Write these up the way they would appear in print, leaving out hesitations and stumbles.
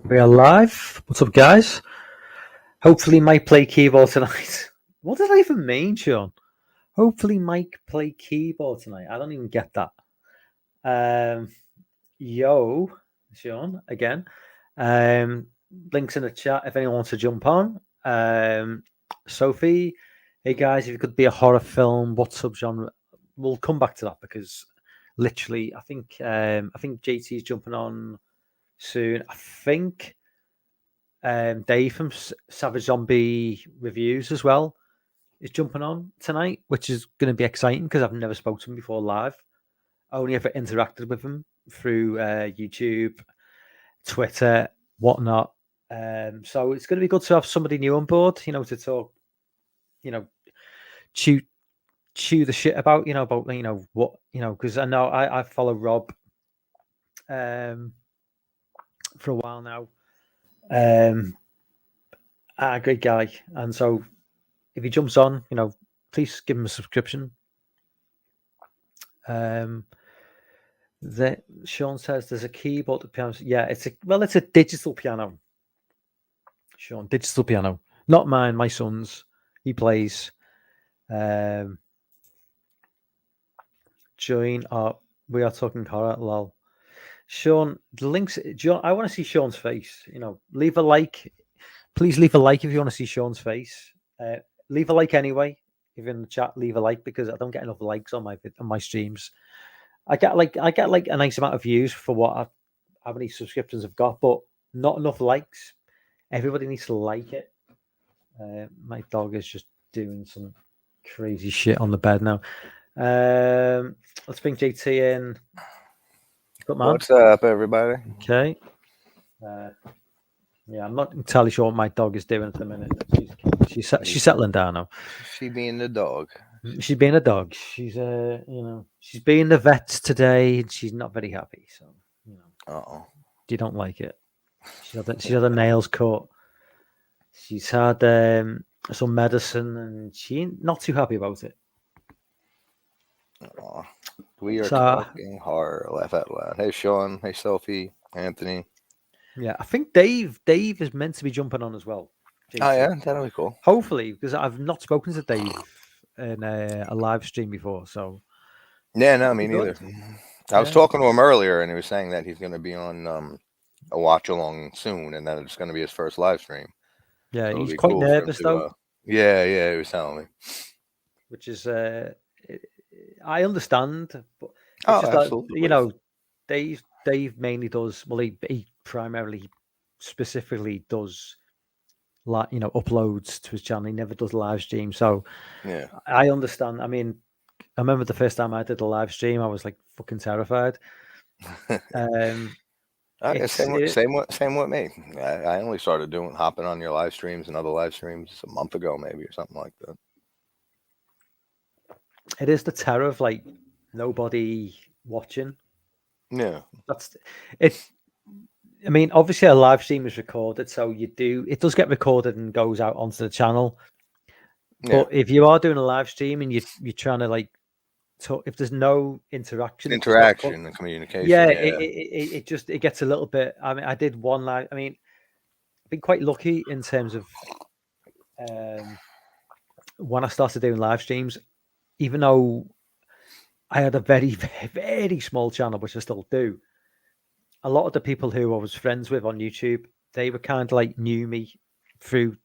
We are live. What's up, guys? Hopefully, Mike play keyboard tonight. What did I even mean, Sean? Hopefully, Mike play keyboard tonight. I don't even get that. Yo, Sean, again. Links in the chat if anyone wants to jump on. Sophie, hey guys, if it could be a horror film, what subgenre? We'll come back to that because literally, I think JT is jumping on soon. I think Dave from Savage Zombie Reviews as well is jumping on tonight, which is going to be exciting because I've never spoken to him before live. I only ever interacted with him through YouTube, Twitter, whatnot. So it's going to be good to have somebody new on board, to talk, chew the shit about, what, because I know I follow Rob for a while now. A great guy, and so if he jumps on, please give him a subscription. Sean says there's a keyboard to piano. Yeah, it's a digital piano. Sean, digital piano, not mine. My son's. He plays. Join up. We are talking horror. Lol. Sean, the links. I want to see Sean's face. Leave a like. Please leave a like if you want to see Sean's face. Leave a like anyway. If you're in the chat, leave a like because I don't get enough likes on my streams. I get like a nice amount of views for how many subscriptions I've got, but not enough likes. Everybody needs to like it. My dog is just doing some crazy shit on the bed now. Let's bring JT in. Good man. What's up, everybody? Okay. Yeah, I'm not entirely sure what my dog is doing at the minute. She's settling down now. She being the dog. She's being a dog. She's she's being the vet today, and she's not very happy. So you don't like it. She's had her nails cut. She's had some medicine, and she ain't not too happy about it. We are talking horror. Laugh out loud. Hey, Sean. Hey, Sophie. Anthony. Yeah, I think Dave is meant to be jumping on as well. JT. Oh yeah, that'll be cool. Hopefully, because I've not spoken to Dave in a live stream before. So yeah, no, me neither. I was talking to him earlier, and he was saying that he's going to be on a watch along soon, and that it's going to be his first live stream. Yeah, so he's quite nervous though. Yeah, he was telling me. Which is, I understand, but absolutely. Dave mainly does. Well, he primarily, specifically does, uploads to his channel. He never does live stream, so yeah, I understand. I mean, I remember the first time I did a live stream, I was like fucking terrified. Same with me. I only started hopping on your live streams and other live streams a month ago, maybe, or something like that. It is the terror of like nobody watching. Yeah, that's it. I mean, obviously a live stream is recorded, so it does get recorded and goes out onto the channel. Yeah. But if you are doing a live stream and you're trying to like talk, if there's no interaction and communication, it gets a little bit. I mean, I did one live. I mean, I've been quite lucky in terms of when I started doing live streams, even though I had a very, very small channel, which I still do. A lot of the people who I was friends with on YouTube, they were kind of like knew me through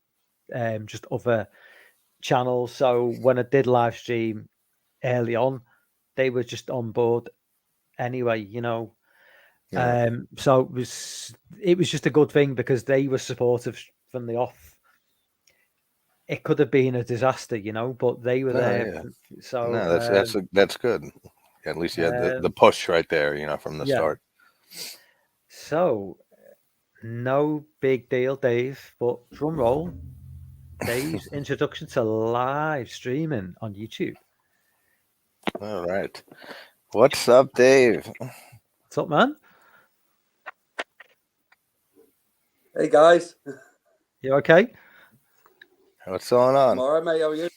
just other channels. So when I did live stream early on, they were just on board anyway, Yeah. So it was just a good thing because they were supportive from the off. It could have been a disaster, but they were there. Yeah. So that's good. At least you had the push right there, from the start. So, no big deal, Dave, but drum roll, Dave's introduction to live streaming on YouTube. All right. What's up, Dave? What's up, man? Hey, guys. You okay? What's going on? I'm all right, mate. How are you?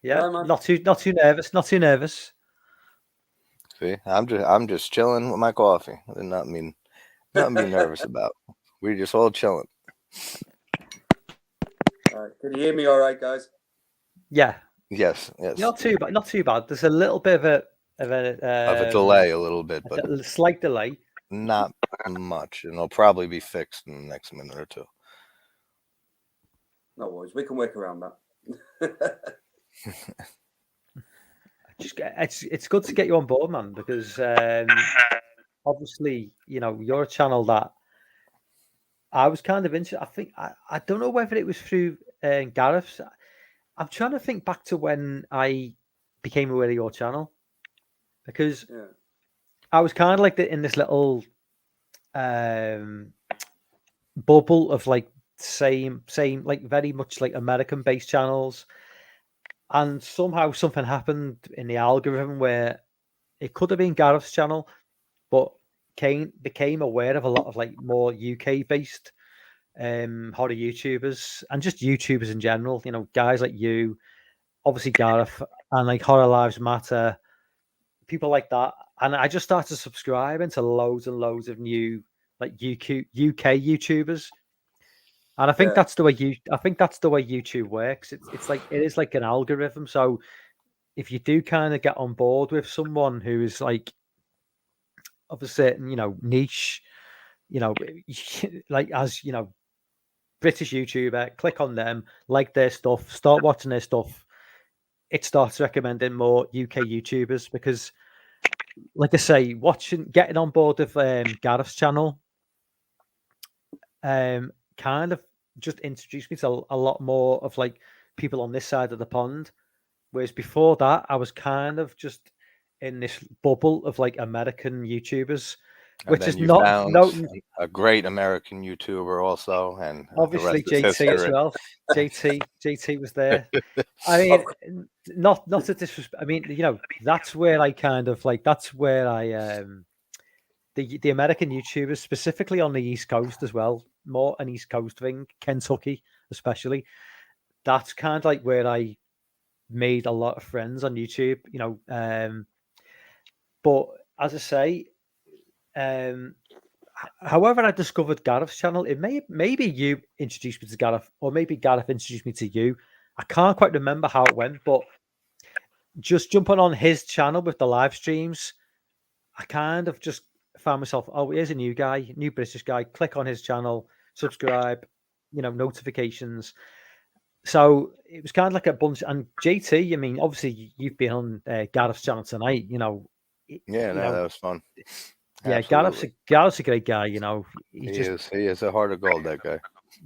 Yeah, not too nervous. See, I'm just chilling with my coffee. Nothing be nervous about. We just all chilling. All right. Can you hear me all right, guys? Yeah, Yes, yes. not too bad. Not too bad. There's a little bit of a Of a delay, a little bit, but a slight delay. not much, and it'll probably be fixed in the next minute or two. No worries. We can work around that. It's good to get you on board, man, because obviously, you know, you're a channel that I was kind of into. I think I don't know whether it was through Gareth's. I'm trying to think back to when I became aware of your channel, because Yeah. I was kind of like in this little bubble of like same like very much like American based channels, and somehow something happened in the algorithm where it could have been Gareth's channel, but became aware of a lot of like more UK based horror YouTubers and just YouTubers in general. You know, guys like you, obviously Gareth, and like Horror Lives Matter, people like that. And I just started subscribing to loads and loads of new like UK YouTubers. And I think Yeah. that's the way YouTube works. It's like it is like an algorithm. So if you do kind of get on board with someone who is like of a certain, you know, niche, you know, like as you know, British YouTuber, click on them, like their stuff, start watching their stuff. It starts recommending more UK YouTubers because, like I say, getting on board with Gareth's channel, kind of just introduced me to a lot more of like people on this side of the pond. Whereas before that, I was kind of just in this bubble of like American YouTubers, And which then is you not found no a great American YouTuber also, and obviously the rest is JT as history. well. JT was there. I mean, not to disrespect. I mean, you know, that's where I kind of like. That's where I the American YouTubers, specifically on the East Coast as well, more an East Coast thing, Kentucky especially. That's kind of like where I made a lot of friends on YouTube. You know, but as I say, however I discovered Gareth's channel, maybe you introduced me to Gareth, or maybe Gareth introduced me to you. I can't quite remember how it went, but just jumping on his channel with the live streams, I kind of just found myself, oh, here's a new guy, new British guy. Click on his channel, subscribe, you know, notifications. So it was kind of like a bunch. And JT, I mean, obviously you've been on Gareth's channel tonight, you know. Yeah, no, that was fun. Yeah, Absolutely. Gareth's a great guy, you know. He is a heart of gold, that guy.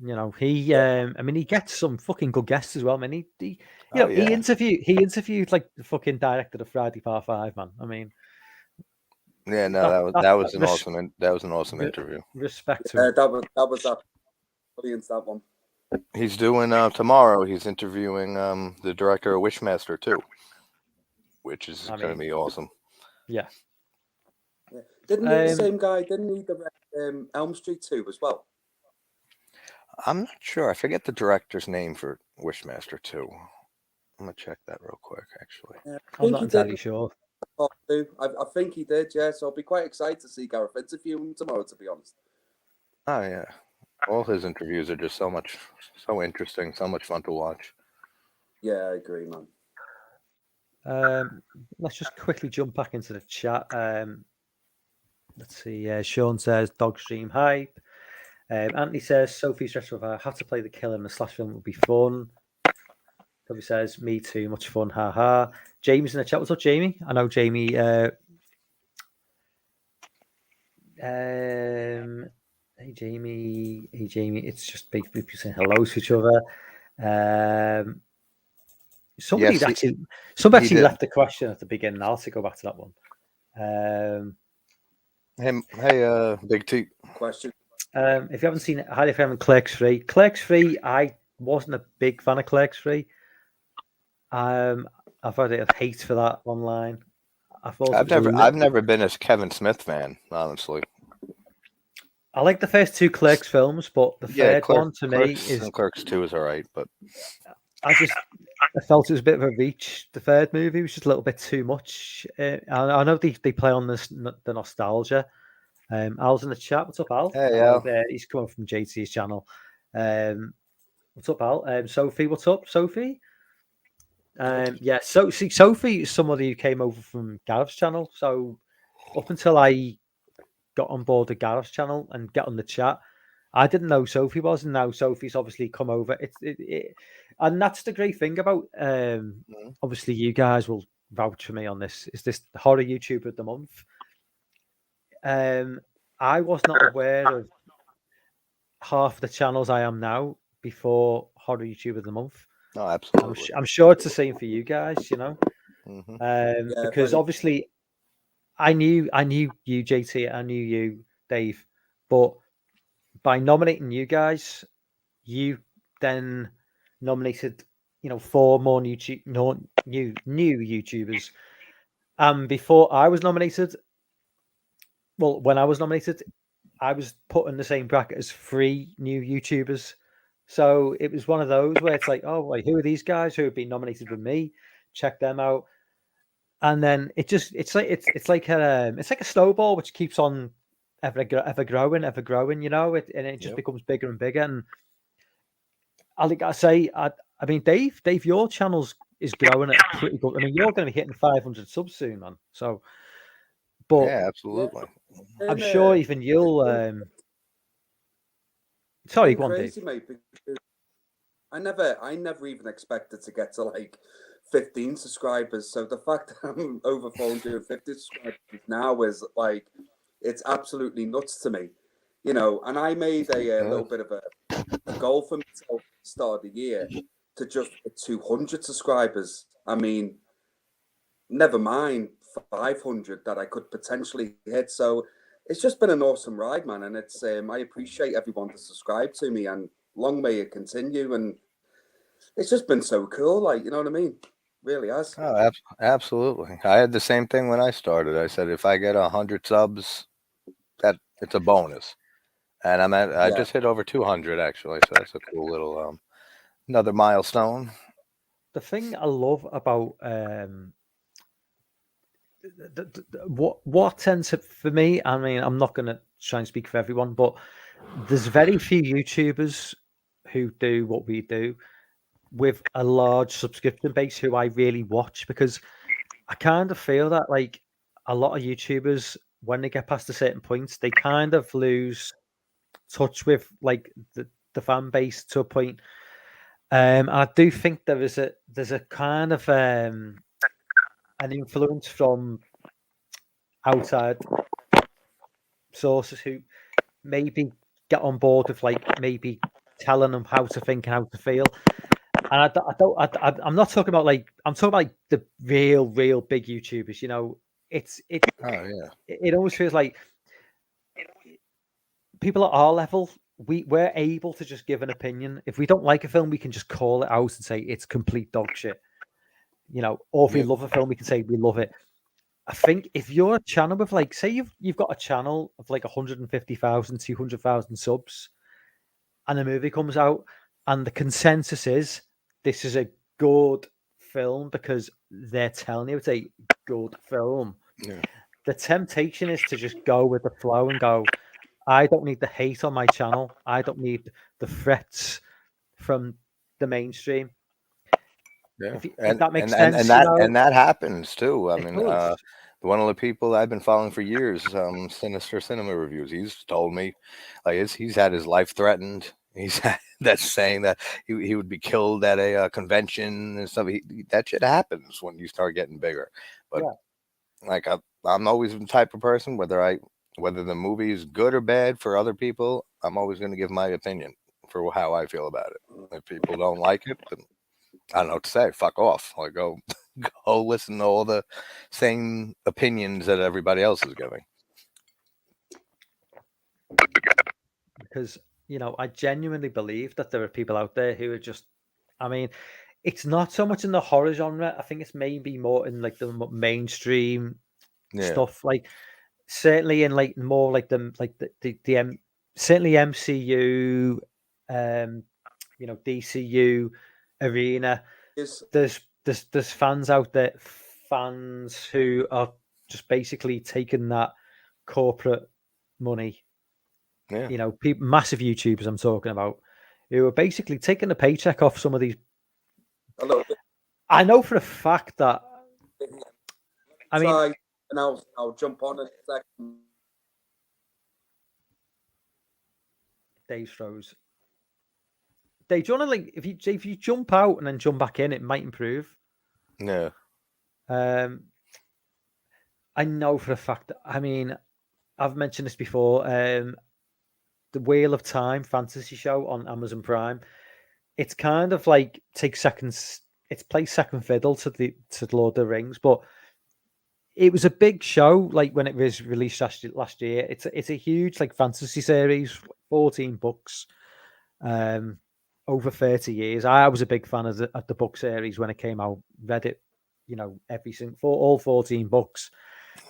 You know, I mean, he gets some fucking good guests as well. I mean, he interviewed like the fucking director of Friday Part 5, man. I mean, yeah, no, that was an awesome re- interview. Respect to him. That was that audience, that one. He's doing tomorrow. He's interviewing the director of Wishmaster 2, which is going to be awesome. Yeah. Didn't the same guy? Didn't he direct Elm Street 2 as well? I'm not sure. I forget the director's name for Wishmaster 2. I'm gonna check that real quick, actually. Yeah, I'm not entirely sure. I think he did, yeah. So I'll be quite excited to see Gareth interview him tomorrow, to be honest. Oh, yeah. All his interviews are just so interesting, so much fun to watch. Yeah, I agree, man. Let's just quickly jump back into the chat. Let's see. Sean says dog stream hype. Anthony says Sophie's Retro. I have to play the killer in the slash film would be fun. Toby says me too, much fun, haha. Jamie's in the chat. What's up, Jamie? I know Jamie. Hey Jamie. It's just big people saying hello to each other. Somebody actually left the question at the beginning. I'll have to go back to that one. Hey, Big T. Question. If you haven't seen it, highly recommend Clerks 3. Clerks 3, I wasn't a big fan of Clerks 3. I've had a hate for that online. I've never been a Kevin Smith fan, honestly. I like the first two Clerks films, but the third one to me is Clerks 2 is all right, but I felt it was a bit of a reach. The third movie was just a little bit too much. I know they play on the nostalgia, Al's in the chat. What's up, Al? Hey, Al. He's coming from JT's channel. What's up, Al? Sophie, what's up, Sophie? Yeah, so see, Sophie is somebody who came over from Gareth's channel. So up until I got on board the Gareth's channel and get on the chat, I didn't know Sophie was, and now Sophie's obviously come over. And that's the great thing about. Obviously, you guys will vouch for me on this. Is this the horror YouTuber of the month? I was not aware of half the channels I am now before horror YouTuber of the month. No, absolutely. I'm sure it's the same for you guys, you know, because obviously I knew you, JT, I knew you, Dave, but by nominating you guys, you then nominated, 4 more new YouTubers. Before I was nominated, well, when I was nominated, I was put in the same bracket as 3 new YouTubers. So it was one of those where it's like, oh, wait, who are these guys who have been nominated with me? Check them out. And then it's like a snowball which keeps on ever growing, you know, and it just becomes bigger and bigger. And I think I say, I mean, Dave, your channel is growing at pretty good. I mean, you're going to be hitting 500 subs soon, man. So, but yeah, absolutely. I'm sure even you'll. Sorry, go on, crazy, Dave. Mate, because I never even expected to get to like 15 subscribers. So the fact that I'm over 450 subscribers now is like, it's absolutely nuts to me, you know. And I made a little bit of a goal for myself at the start of the year to just hit 200 subscribers. I mean, never mind 500 that I could potentially hit. So it's just been an awesome ride, man. And it's I appreciate everyone to subscribe to me, and long may it continue. And it's just been so cool, like, you know what I mean? Really has. Oh, absolutely. I had the same thing when I started. I said, if I get 100 subs, that it's a bonus. And I just hit over 200 actually. So that's a cool little, another milestone. The thing I love about, what tends to, for me, I mean, I'm not going to try and speak for everyone, but there's very few YouTubers who do what we do with a large subscription base who I really watch, because I kind of feel that like a lot of YouTubers, when they get past a certain point, they kind of lose touch with like the fan base to a point. I do think there's a kind of an influence from outside sources who maybe get on board with like maybe telling them how to think and how to feel. And I'm not talking about like, I'm talking about like the real big YouTubers. You know, it always feels like people at our level, we're able to just give an opinion. If we don't like a film, we can just call it out and say it's complete dog shit. You know, or if we love a film, we can say we love it. I think if you're a channel with like, say you've got a channel of like 150,000, 200,000 subs, and a movie comes out, and the consensus is this is a good film because they're telling you it's a good film. Yeah. The temptation is to just go with the flow and go, I don't need the hate on my channel. I don't need the threats from the mainstream. Yeah, if that makes sense. And that happens too. I mean, does. one of the people I've been following for years, Sinister Cinema Reviews, he's told me like he's had his life threatened. That's saying that he would be killed at a convention and stuff. That shit happens when you start getting bigger. But like I'm always the type of person, whether the movie is good or bad for other people, I'm always going to give my opinion for how I feel about it. If people don't like it, then I don't know what to say. Fuck off. Or go listen to all the same opinions that everybody else is giving. Because, you know, I genuinely believe that there are people out there who are just, I mean, it's not so much in the horror genre. I think it's maybe more in like the mainstream stuff. Like certainly in like more like certainly MCU, you know, DCU arena. There's fans out there, fans who are just basically taking that corporate money. Yeah. You know, people, massive YouTubers I'm talking about, who are basically taking a paycheck off some of these. Hello. I know for a fact that. I mean, Try, and I'll jump on in a second. Dave throws. Dave, do you want to like if you jump out and then jump back in, it might improve. Yeah. I know for a fact. I mean, I've mentioned this before. The Wheel of Time fantasy show on Amazon Prime. It's kind of like takes seconds. It's plays second fiddle to Lord of the Rings, but it was a big show. Like when it was released last year, it's a huge like fantasy series, 14 books, over 30 years. I was a big fan of the book series when it came out. Read it, you know, all 14 books.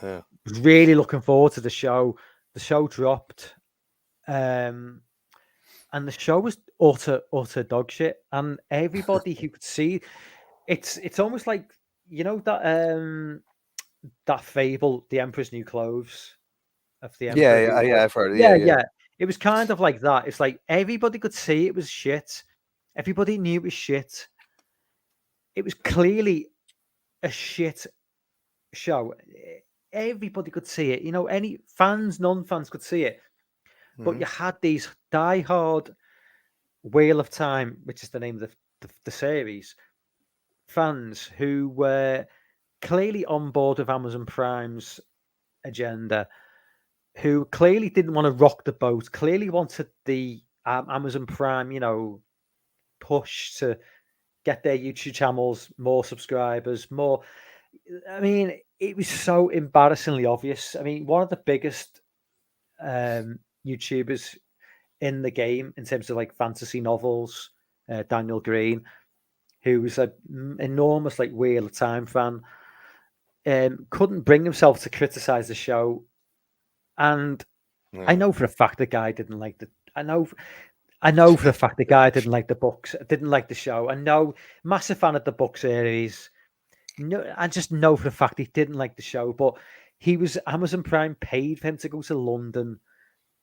Yeah. Was really looking forward to the show. The show dropped, and the show was utter dog shit. And everybody who could see, it's almost like, you know, that fable, The Emperor's New Clothes, of the Emperor. Yeah, I've heard it. Yeah. It was kind of like that. It's like everybody could see it was shit. Everybody knew it was shit. It was clearly a shit show. Everybody could see it. You know, any fans, non-fans could see it. But you had these diehard Wheel of Time, which is the name of the series, fans who were clearly on board with Amazon Prime's agenda, who clearly didn't want to rock the boat, clearly wanted the Amazon Prime, you know, push to get their YouTube channels more subscribers, more. I mean, it was so embarrassingly obvious. I mean, one of the biggest YouTubers in the game in terms of like fantasy novels, Daniel Green, who was an enormous like Wheel of Time fan, couldn't bring himself to criticize the show. And I know for a fact the guy didn't like the. I know for a fact the guy didn't like the books, didn't like the show. I know, massive fan of the book series. No, I just know for a fact he didn't like the show. But Amazon Prime paid for him to go to London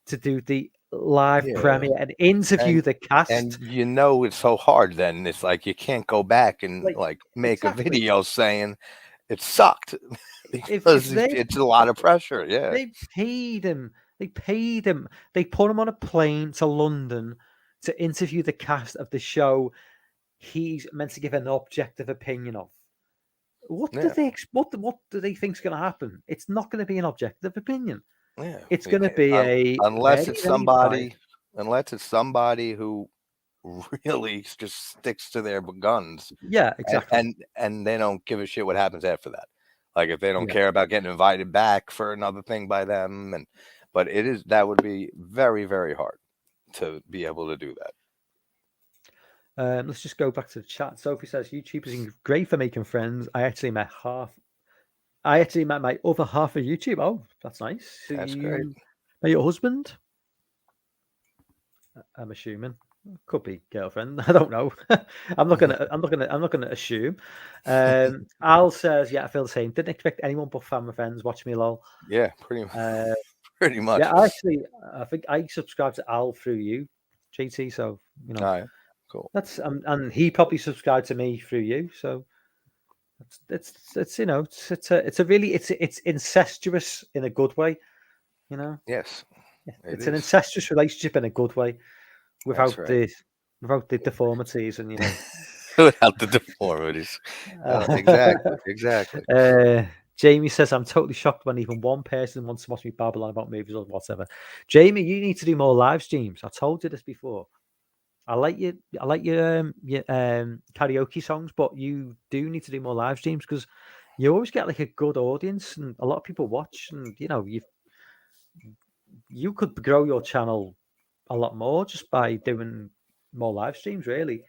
to do the live premiere and interview the cast. And you know it's so hard. Then it's like you can't go back and like make a video saying it sucked because it's a lot of pressure. Yeah, they paid him. They paid him. They put him on a plane to London to interview the cast of the show he's meant to give an objective opinion of. What do they think's going to happen? It's not going to be an objective opinion. Yeah, it's going to be unless it's somebody who really just sticks to their guns. Yeah, exactly. And they don't give a shit what happens after that. Like if they don't care about getting invited back for another thing by them, but that would be very, very hard to be able to do that. Let's just go back to the chat. Sophie says YouTube is great for making friends. I actually met my other half of YouTube. Oh, that's nice. So that's great. Met your husband? I'm assuming. Could be girlfriend. I don't know. I'm not gonna assume. Al says, yeah, I feel the same. Didn't expect anyone but family friends watching me, lol. Yeah, pretty much. Yeah, actually, I think I subscribed to Al through you, JT. So you know, right. Cool. That's and he probably subscribed to me through you. So it's you know it's incestuous in a good way, you know. Yes, it's an incestuous relationship in a good way, without the deformities and you know. Without the deformities. Exactly. Jamie says, I'm totally shocked when even one person wants to watch me babble on about movies or whatever. Jamie, you need to do more live streams. I told you this before. I like your karaoke songs, but you do need to do more live streams because you always get like a good audience and a lot of people watch, and you know you could grow your channel a lot more just by doing more live streams, really.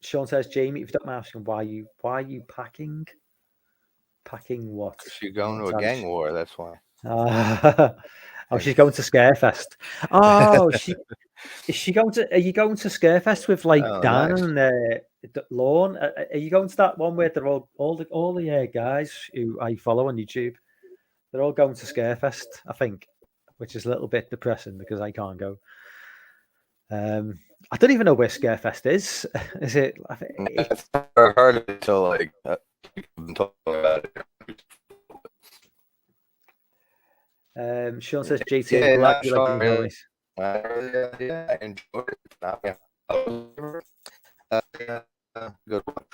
Sean says, Jamie, if you don't mind asking, why are you packing? Packing what? She's going to a gang war. That's why. Oh, she's going to Scarefest. Oh, is she going to? Are you going to Scarefest with like Dan and Lorne? Are you going to that one where they're all the guys who I follow on YouTube? They're all going to Scarefest, I think, which is a little bit depressing because I can't go. I don't even know where Scarefest is. Is it? I've never heard of it until like people have been talking about it. Sean says GT. Yeah, Glad not you like sure, the really. noise. Yeah, I enjoyed it. Good one.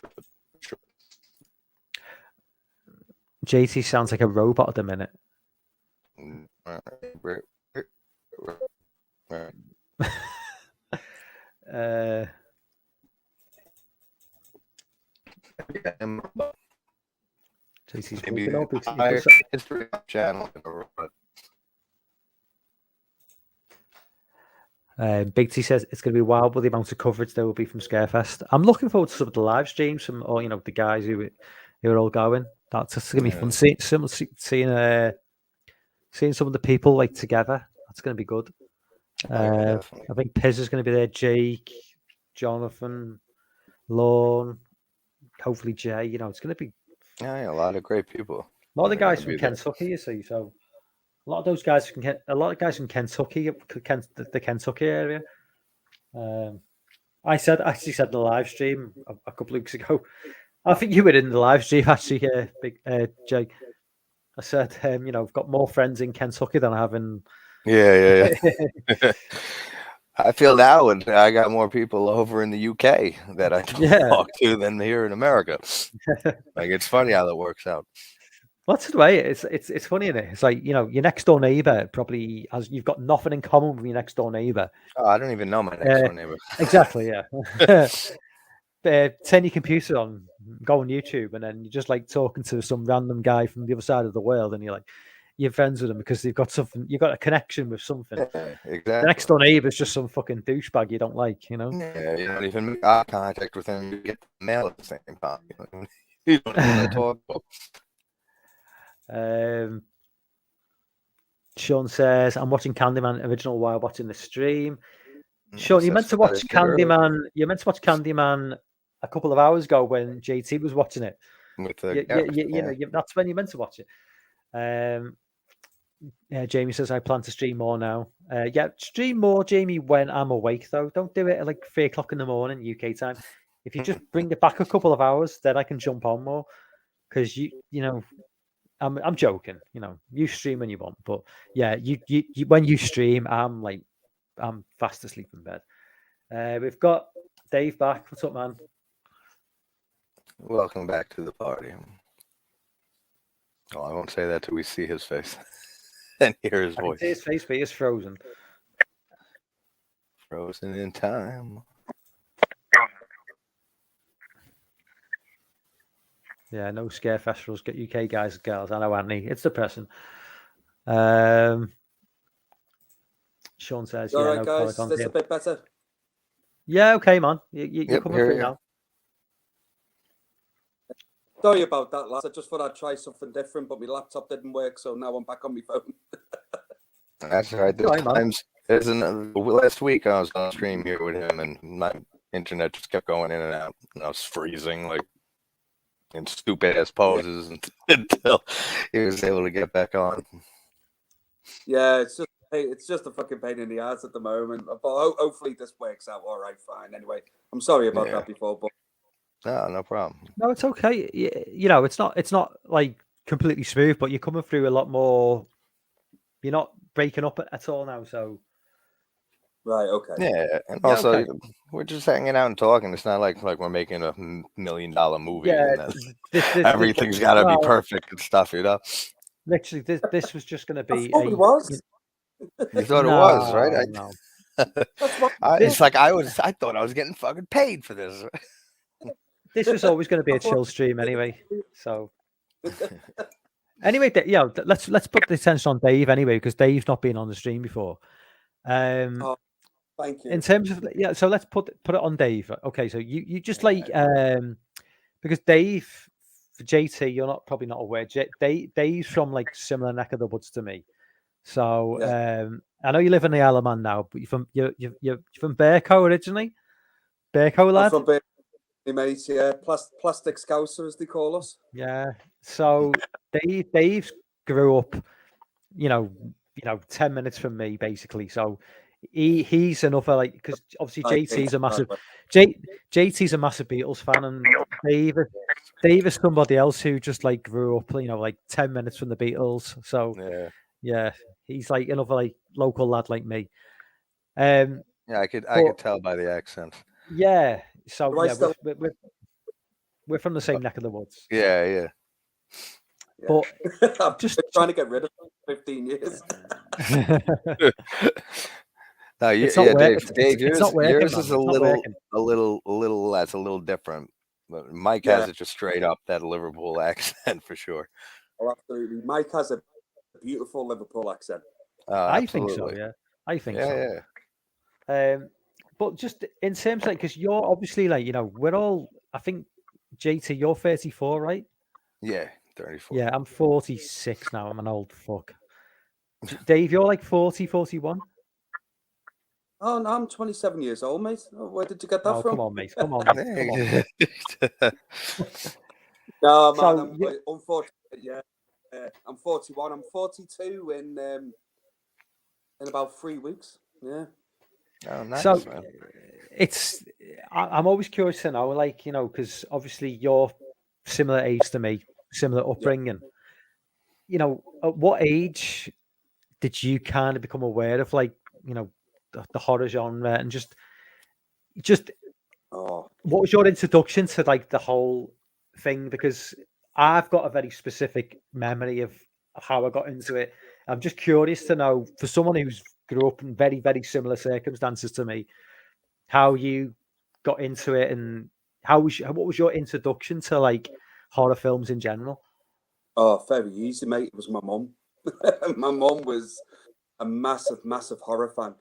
Sure. JT sounds like a robot at the minute. JT's Maybe waking up. He higher puts- history channel. Big T says it's going to be wild with the amount of coverage there will be from Scarefest. I'm looking forward to some of the live streams from, or the guys who are all going. That's just going to be fun. Seeing some of the people like together. That's going to be good. I think Piz is going to be there. Jake, Jonathan, Lorne, hopefully Jay. It's going to be Yeah, a lot of great people. a lot of the They're guys gonna from be there. Kentucky. You see, so a lot of those guys from a lot of guys from Kentucky, the Kentucky area. I actually said in the live stream a couple of weeks ago. I think you were in the live stream actually, big Jake. I said, I've got more friends in Kentucky than I have in. Yeah. I feel now I got more people over in the UK that I talk to than here in America. Like, it's funny how that works out. What's the way? It's funny, isn't it? It's like, your next door neighbor probably you've got nothing in common with your next door neighbor. Oh, I don't even know my next door neighbor. Exactly, yeah. Turn your computer on, go on YouTube, and then you're just like talking to some random guy from the other side of the world, and you're friends with them because you've got a connection with something. Yeah, exactly. The next door neighbor's just some fucking douchebag you don't like, Yeah, you don't even make eye contact with him. You get the mail at the same time. You don't even talk. Sean says, I'm watching Candyman original while watching the stream. Sean, you meant to watch Candyman. You meant to watch Candyman a couple of hours ago when JT was watching it. That's when you meant to watch it. Jamie says, I plan to stream more now. Stream more, Jamie, when I'm awake, though. Don't do it at like 3 o'clock in the morning, UK time. If you just bring it back a couple of hours, then I can jump on more. Because I'm joking. You stream when you want, but yeah, you when you stream, I'm fast asleep in bed. We've got Dave back. What's up, man? Welcome back to the party. Oh, I won't say that till we see his face and hear his voice. His face, but he's frozen. Frozen in time. Yeah, no scare festivals. Get UK guys and girls. I know, Anthony. It's depressing. Sean says, all right, guys. Is this a bit better? Yeah, okay, man. You're coming through now. Sorry about that, lads. I just thought I'd try something different, but my laptop didn't work, so now I'm back on my phone. That's all right. Last week I was on stream here with him, and my internet just kept going in and out, and I was freezing, like, in stupid ass poses until he was able to get back on. Yeah, it's just a fucking pain in the ass at the moment. But hopefully this works out all right, fine. Anyway, I'm sorry about that before, but no problem. No, it's okay. It's not like completely smooth, but you're coming through a lot more. You're not breaking up at all now, so. Right. Okay. Yeah, and also we're just hanging out and talking. It's not like we're making a $1 million movie. Yeah, everything's got to be perfect and stuff, Literally, this was just going to be. It was. You thought it was, right? No. I thought I was getting fucking paid for this. This was always going to be a chill stream anyway. So. Anyway, let's put the attention on Dave anyway, because Dave's not been on the stream before. Thank you. In terms of so let's put it on Dave. Okay, so you just because Dave, for JT, you're probably not aware. Dave's from like similar neck of the woods to me. So I know you live in the Isle of Man now, but you're from Berco originally. Berco lad. I'm from Berco, mate. Yeah, plastic scouser as they call us. Yeah. So Dave's grew up, 10 minutes from me basically. So he's another like because obviously JT's a massive JT's a massive Beatles fan, and Dave is somebody else who just like grew up, like 10 minutes from the Beatles. So yeah, he's like another like local lad like me. Yeah, I could tell by the accent. Yeah, so Do I yeah, still- we're from the same neck of the woods. Yeah. But I've just been trying to get rid of it for 15 years. No, It's not Dave, it's not working, yours man. is It's not working. a little that's a little different. But Mike Yeah. has it just straight up that Liverpool accent for sure. Oh, absolutely. Mike has a beautiful Liverpool accent. I think so. Absolutely. Yeah, I think Yeah, so. yeah. But just in terms of because you're obviously like we're all. I think JT, you're 34, right? Yeah, 34. Yeah, I'm 46 now. I'm an old fuck. Dave, you're like 40, 41? Oh, no, I'm 27 years old, mate. Oh, where did you get that Oh, from? come on, mate. Come on, mate. Come on. No, man. So, Unfortunately, yeah. I'm 41. I'm 42 in about 3 weeks. Yeah. Oh, nice, So man. I'm always curious to know, like, because obviously you're similar age to me, similar upbringing. At what age did you kind of become aware of, like, the horror genre and just Oh, what was your introduction to like the whole thing? Because I've got a very specific memory of how I got into it. I'm just curious to know, for someone who's grew up in very, very similar circumstances to me, how you got into it and what was your introduction to like horror films in general? oh, very easy, mate. It was my mum. My mum was a massive, massive horror fan.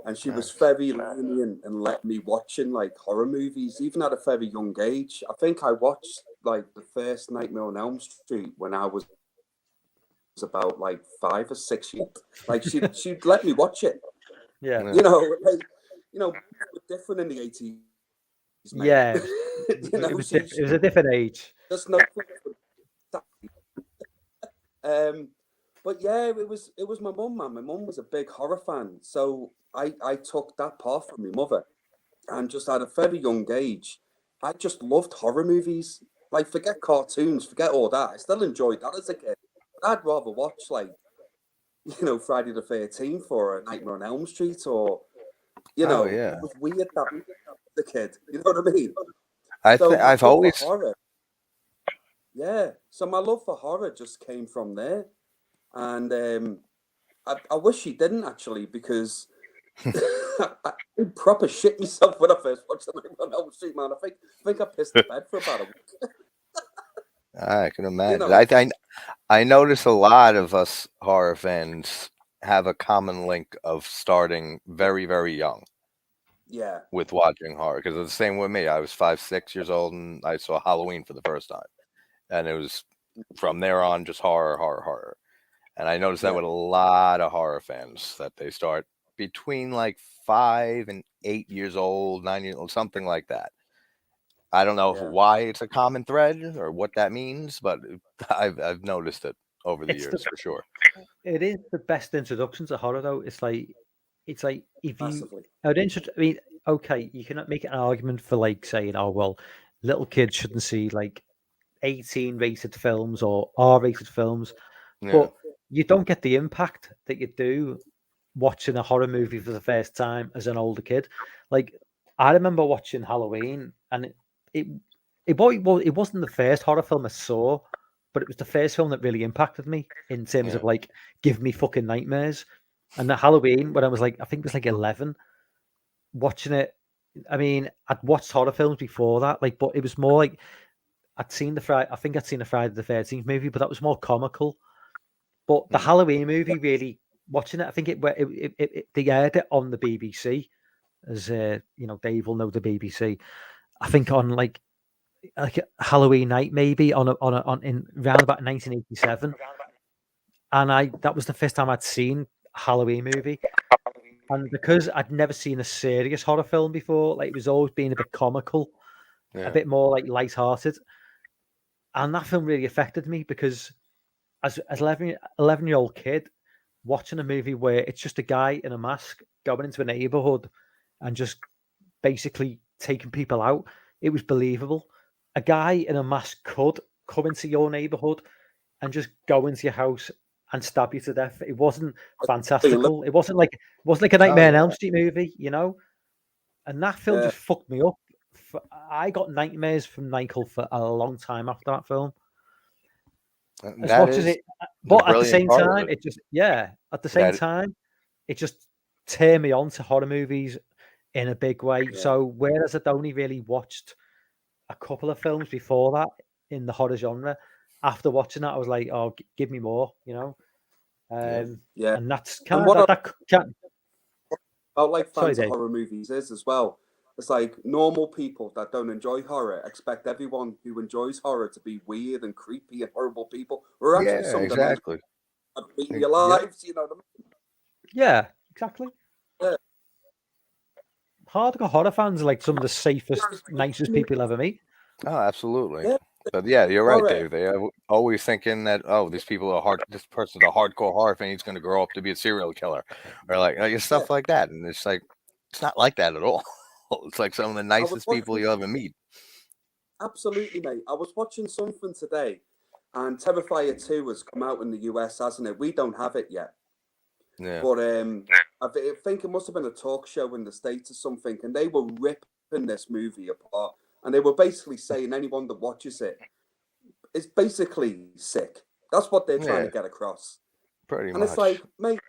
And she was very lenient and let me watching like horror movies, even at a very young age. I think I watched like the first Nightmare on Elm Street when I was about like 5 or 6 years. Like she'd let me watch it. Yeah. Different in the 80s. Mate. Yeah. it was a different age. There's no. But yeah, it was my mum, man. My mum was a big horror fan, so I took that path from my mother, and just at a very young age, I just loved horror movies. Like, forget cartoons, forget all that. I still enjoyed that as a kid. I'd rather watch like, Friday the 13th or a Nightmare on Elm Street, or it was weird that the kid. You know what I mean? I've always horror. Yeah, so my love for horror just came from there, and I wish he didn't actually, because I proper shit myself when I first watched the Nightmare on Elm Street, man. I think I pissed the bed for about a week. I can imagine. I notice a lot of us horror fans have a common link of starting very, very young. Yeah. With watching horror, because it's the same with me. I was 5, 6 years old, and I saw Halloween for the first time, and it was from there on just horror. And I noticed that with a lot of horror fans, that they start between like 5 and 8 years old, 9 years old, something like that. I don't know why it's a common thread or what that means, but I've noticed it over the years for sure. It is the best introduction to horror, though. It's like if Massively. okay, you can make an argument for like saying, oh well, little kids shouldn't see like 18 rated films or R-rated films, but you don't get the impact that you do watching a horror movie for the first time as an older kid. Like, I remember watching Halloween, and it wasn't the first horror film I saw, but it was the first film that really impacted me in terms of like give me fucking nightmares. And the Halloween, when I was like, I think it was like 11, watching it. I mean, I'd watched horror films before that, like, but it was more like I think I'd seen the Friday the 13th movie, but that was more comical. But the Halloween movie, really watching it, I think they aired it on the BBC, as Dave will know the BBC. I think on like Halloween night, maybe on in around about 1987, and that was the first time I'd seen a Halloween movie. And because I'd never seen a serious horror film before, like it was always being a bit comical, a bit more like lighthearted. And that film really affected me because as 11-year-old kid watching a movie where it's just a guy in a mask going into a neighborhood and just basically taking people out, it was believable. A guy in a mask could come into your neighborhood and just go into your house and stab you to death. It wasn't fantastical. It wasn't like a Nightmare on Elm Street movie, you know. And that film just fucked me up. I got nightmares from Michael for a long time after that film. As much as it, but at the same time, it just at the same time, it just turned me on to horror movies in a big way. Yeah. So whereas I'd only really watched a couple of films before that in the horror genre, after watching that, I was like, "Oh, give me more," you know. Yeah. And that's kind of I like fans of horror movies is as well. It's like normal people that don't enjoy horror expect everyone who enjoys horror to be weird and creepy and horrible people. We're actually some of them beating your lives, you know what I mean? Yeah, exactly. Yeah. Hardcore horror fans are like some of the safest, nicest people you'll ever meet. Oh, absolutely. Yeah. But yeah, you're right, Dave. They're always thinking that, oh, these people are this person's a hardcore horror fan. He's going to grow up to be a serial killer, or like stuff like that. And it's like, it's not like that at all. It's like some of the nicest people you'll ever meet. Absolutely, mate. I was watching something today, and Terrifier 2 has come out in the US, hasn't it? We don't have it yet. Yeah. But I think it must have been a talk show in the States or something, and they were ripping this movie apart. And they were basically saying anyone that watches it is basically sick. That's what they're trying to get across. Pretty much. And it's like, mate,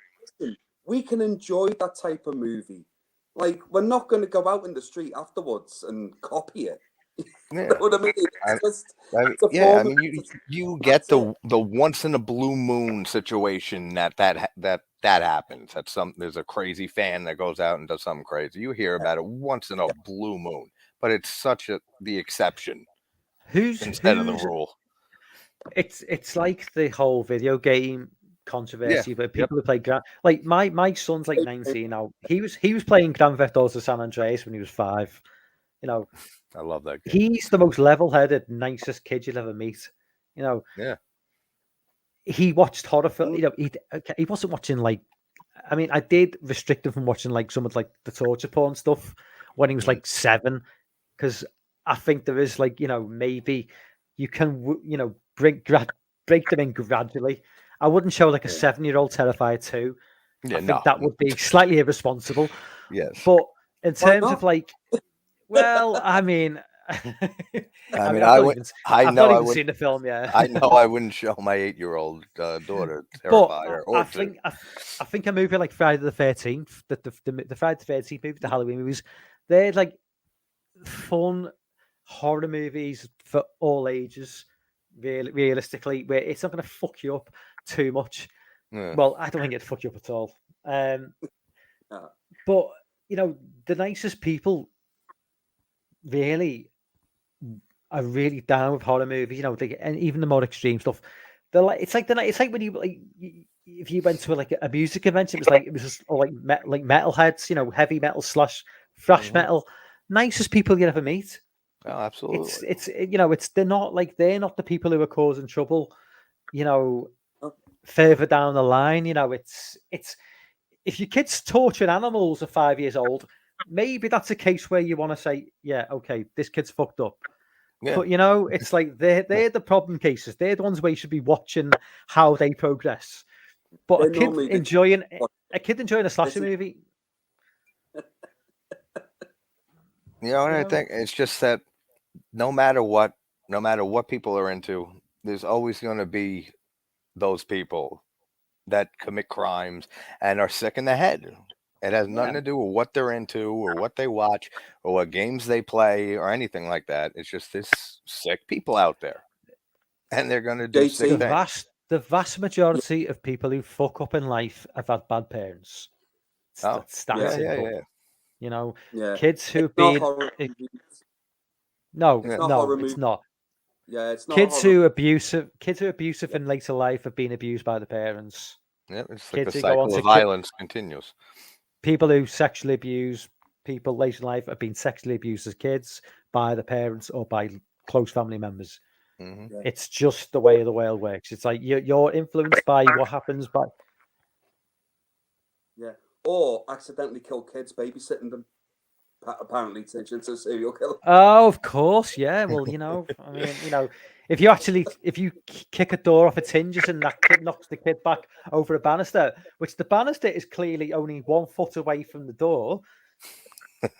listen, we can enjoy that type of movie. Like, we're not going to go out in the street afterwards and copy it. You know what I mean? You get the once in a blue moon situation that happens. There's a crazy fan that goes out and does something crazy. You hear about it once in a blue moon, but it's such the exception instead of the rule. It's like the whole video game controversy where people who play like my son's like 19 now. He was playing Grand Theft Auto San Andreas when he was 5. You know, I love that game. He's the most level-headed, nicest kid you'll ever meet. You know. Yeah. He watched horror film. You know, he wasn't watching like. I mean, I did restrict him from watching like some of like the torture porn stuff when he was like 7, because I think there is like, you know, maybe you can, you know, break them in gradually. I wouldn't show like a 7-year-old Terrifier 2. I think that would be slightly irresponsible. Yes. But in terms of like, well, I mean, I've not even seen the film yet. I know I wouldn't show my 8-year-old daughter Terrifier. But I think a movie like Friday the 13th, the Friday the 13th movie, the Halloween movies, they're like fun horror movies for all ages. Realistically, where it's not going to fuck you up too much. Yeah. Well, I don't think it'd fuck you up at all. But you know, the nicest people really are really down with horror movies. You know, and even the more extreme stuff. They're like, it's like when you like if you went to like a music convention, it was just like metalheads. You know, heavy metal / thrash metal. Nicest people you ever meet. Oh, absolutely. It's you know, they're not the people who are causing trouble, you know, further down the line. You know, it's if your kid's torturing animals at 5 years old, maybe that's a case where you want to say, yeah, okay, this kid's fucked up. Yeah. But you know, it's like they're the problem cases. They're the ones where you should be watching how they progress. But a kid enjoying a slasher movie. You know, and I think it's just that no matter what people are into, there's always going to be those people that commit crimes and are sick in the head. It has nothing to do with what they're into or what they watch or what games they play or anything like that. It's just this sick people out there, and they're going to do sick things. The vast majority of people who fuck up in life have had bad parents. That's simple. You know, kids who've been no, it's not. Yeah, it's not. Kids who are abusive in later life have been abused by the parents. Yeah, it's like the cycle of violence continues. People who sexually abuse people later in life have been sexually abused as kids by the parents or by close family members. Mhm. It's just the way the world works. It's like you're influenced by what happens by. Yeah. Or accidentally kill kids babysitting them. Apparently, turns into a serial killer. Oh, of course, yeah. Well, I mean, if you kick a door off its hinges and that kid knocks the kid back over a banister, which the banister is clearly only 1 foot away from the door,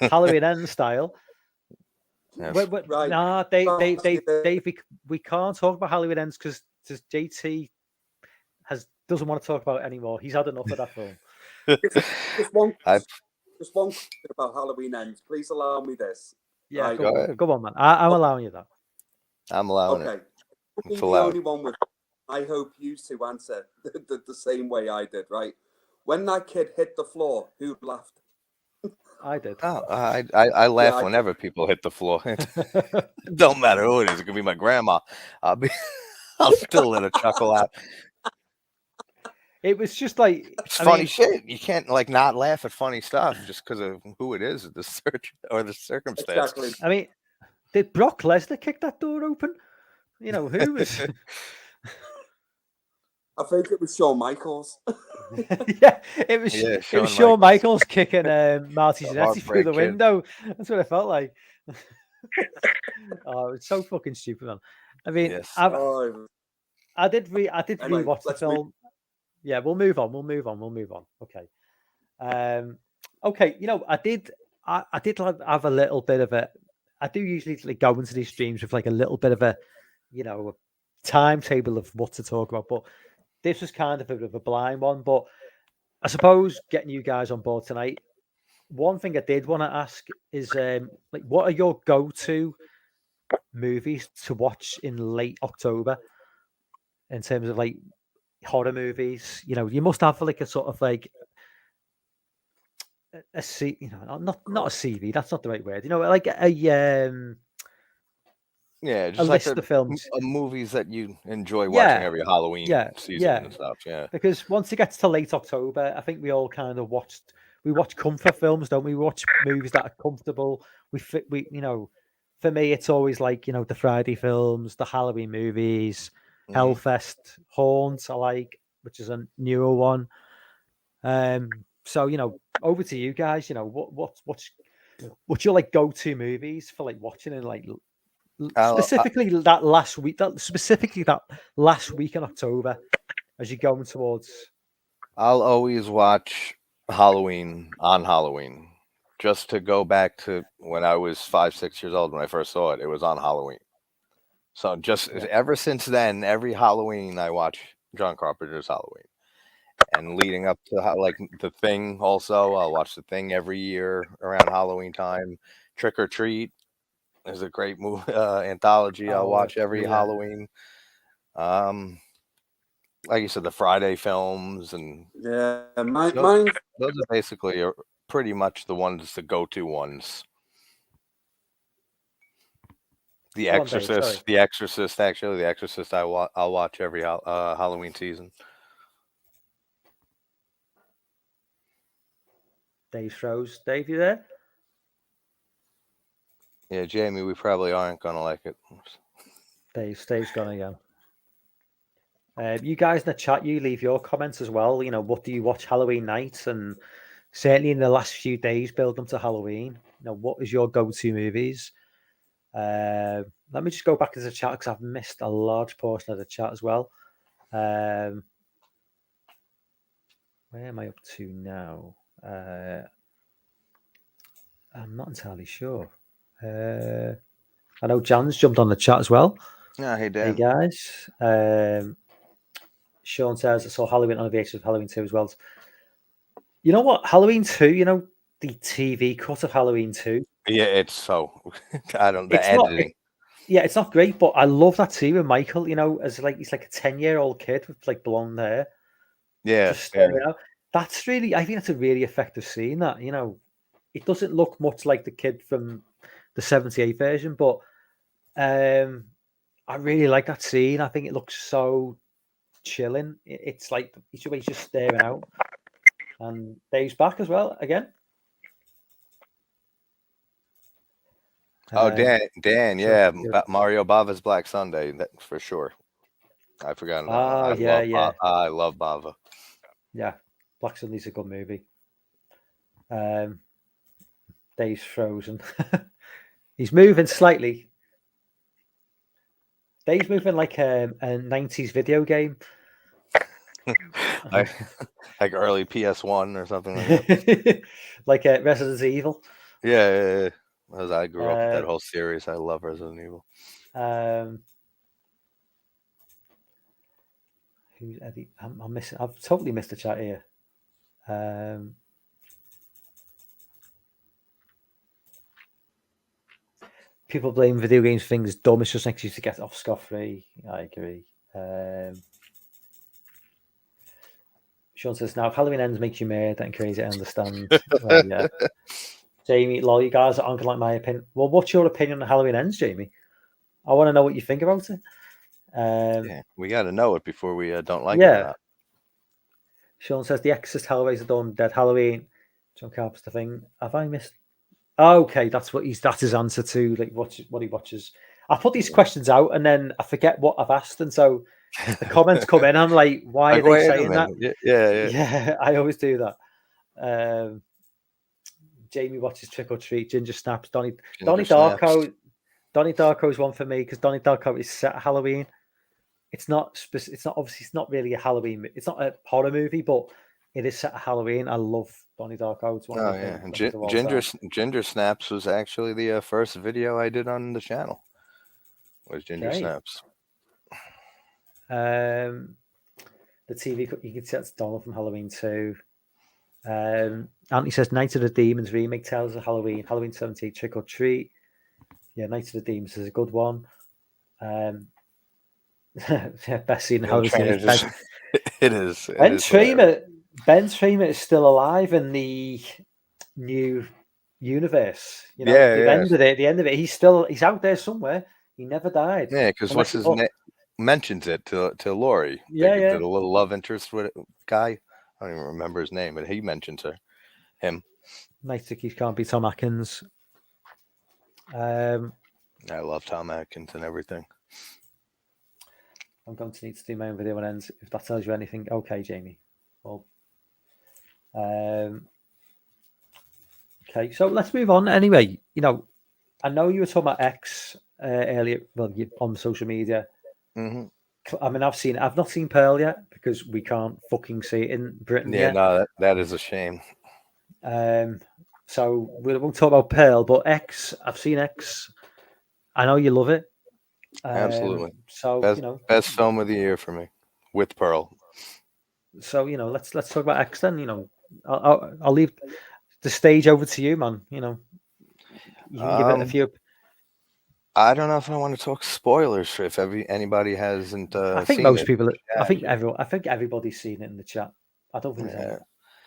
Halloween End style. Yes. Right. Nah, Dave, we can't talk about Halloween Ends because JT doesn't want to talk about it anymore. He's had enough of that film. Just one I question about Halloween Ends. Please allow me this. Yeah, Right. Go ahead. go on, man. I'm allowing you that. I'm allowing Okay. it. You'll be It's the allowed. only one with. I hope you two answer the same way I did. Right. When that kid hit the floor, who laughed? I did. Oh, I laugh I whenever people hit the floor. It don't matter who it is. It could be my grandma. I'll still let her chuckle out. It was just like It's I funny mean, shit. You can't like not laugh at funny stuff just because of who it is, the search or the circumstance. Exactly. I mean, did Brock Lesnar kick that door open? Who was? I think it was Shawn Michaels. Yeah, it was. Yeah, It was Shawn Shawn Michaels kicking Marty The Jannetty through Heartbreak the Kid. window. That's what it felt like. Oh, it's so fucking stupid, man. I mean, Yes. Oh, I did Anyway, rewatch the let's move- film. Yeah, we'll move on. Okay. Okay. I did like have a little bit of a. I do usually like go into these streams with like a little bit of a, a timetable of what to talk about, but this was kind of a bit of a blind one. But I suppose getting you guys on board tonight, one thing I did want to ask is like, what are your go-to movies to watch in late October in terms of like horror movies? You must have like a sort of like a C, not a CV. That's not the right word. Like a Yeah, a just like list of films. movies that you enjoy watching Yeah, every Halloween season yeah. and stuff. Yeah. Because once it gets to late October, I think we all kind of we watch comfort films, don't we? We watch movies that are comfortable. For me, it's always like, the Friday films, the Halloween movies, Mhm. Hellfest, Haunt, I like, which is a newer one. So, over to you guys, what's your like go-to movies for like watching in like specifically that last week in October as you're going towards. I'll always watch Halloween on Halloween, just to go back to when I was 5, 6 years old when I first saw it. It was on Halloween. So just ever since then, every Halloween I watch John Carpenter's Halloween. And leading up to like The Thing, also I'll watch The Thing every year around Halloween time. Trick or Treat is a great movie anthology. I'll watch every Halloween. Like you said, the Friday films and mine. Those are basically pretty much the ones, the go-to ones. The Exorcist, Actually, The Exorcist, I'll watch every Halloween season. Dave froze. Dave, you there? Yeah, Jamie, we probably aren't gonna like it. Dave's gone again. You guys in the chat, you leave your comments as well. What do you watch Halloween night? And certainly in the last few days, build them to Halloween. What is your go-to movies? Let me just go back to the chat because I've missed a large portion of the chat as well. Where am I up to now? I'm not entirely sure. I know Jan's jumped on the chat as well. Yeah, hey Dan. Hey guys. Sean says I saw Halloween on VHS with Halloween 2 as well. You know what? Halloween 2, the TV cut of Halloween 2. Yeah, it's so the editing. It's not great, but I love that scene with Michael, as like he's like a 10-year-old kid with like blonde hair. Yeah. That's really, I think that's a really effective scene. That, it doesn't look much like the kid from the 78 version, but I really like that scene. I think it looks so chilling. It's like he's just staring out. And Dave's back as well again. Oh, Dan, sure, yeah, good. Mario Bava's Black Sunday, that for sure. I forgot that one. Oh yeah. I love Bava. Yeah, Black Sunday's a good movie. Dave's frozen. He's moving slightly. Dave's moving like a 90s video game. like early PS1 or something like that. Like Resident Evil. Yeah. As I grew up with that Uh, whole series, I love Resident Evil. Who's Eddie? I'm missing. I've totally missed the chat here. People blame video games for things dumb. It's just an excuse to get off scot-free. I agree. Sean says, now if Halloween Ends makes you mad and crazy, I understand. Well, yeah. Jamie, lol, you guys aren't gonna like my opinion. Well, what's your opinion on Halloween Ends, Jamie? I want to know what you think about it. Yeah, we got to know it before we don't like it or not. Sean says, The Exorcist, Hellraiser, Dawn, Dead, Halloween. John Carpenter thing. Have I missed? Okay, that's his answer to like what he watches. I put these questions out and then I forget what I've asked, and so the comments come in. I'm like, why are they saying that? Yeah. I always do that. Jamie watches Trick or Treat, Ginger Snaps, Donnie Darko. Donnie Darko is one for me because Donnie Darko is set at Halloween. It's not obviously it's not really a Halloween. It's not a horror movie, but it is set at Halloween. I love Donnie Darko. It's one of and Ginger Snaps was actually the first video I did on the channel. Was Ginger Snaps. The TV you can see that's Donald from Halloween 2. Anthony says Night of the Demons remake tells of Halloween 78 Trick or Treat. Yeah, Night of the Demons is a good one. Best scene in Halloween. It is. Ben Tramer is still alive in the new universe. You know, the end of it. He's out there somewhere. He never died. Yeah, because what's his name mentions it to Laurie. Yeah. The little love interest with guy. I don't even remember his name, but he mentions him. Night Tickies can't be Tom Atkins. I love Tom Atkins and everything. I'm going to need to do my own video when it ends. If that tells you anything, okay, Jamie. Well, okay, so let's move on. Anyway, I know you were talking about X earlier. Well, on social media. Mm-hmm. I mean, I've not seen Pearl yet because we can't fucking see it in Britain. Yeah, no, that is a shame. So we won't talk about Pearl, but X. I've seen X. I know you love it. Absolutely. So best film of the year for me, with Pearl. So let's talk about X then. I'll leave the stage over to you, man. You can give it a few. I don't know if I want to talk spoilers if anybody hasn't. I think most people. I think everybody's seen it in the chat. I don't think.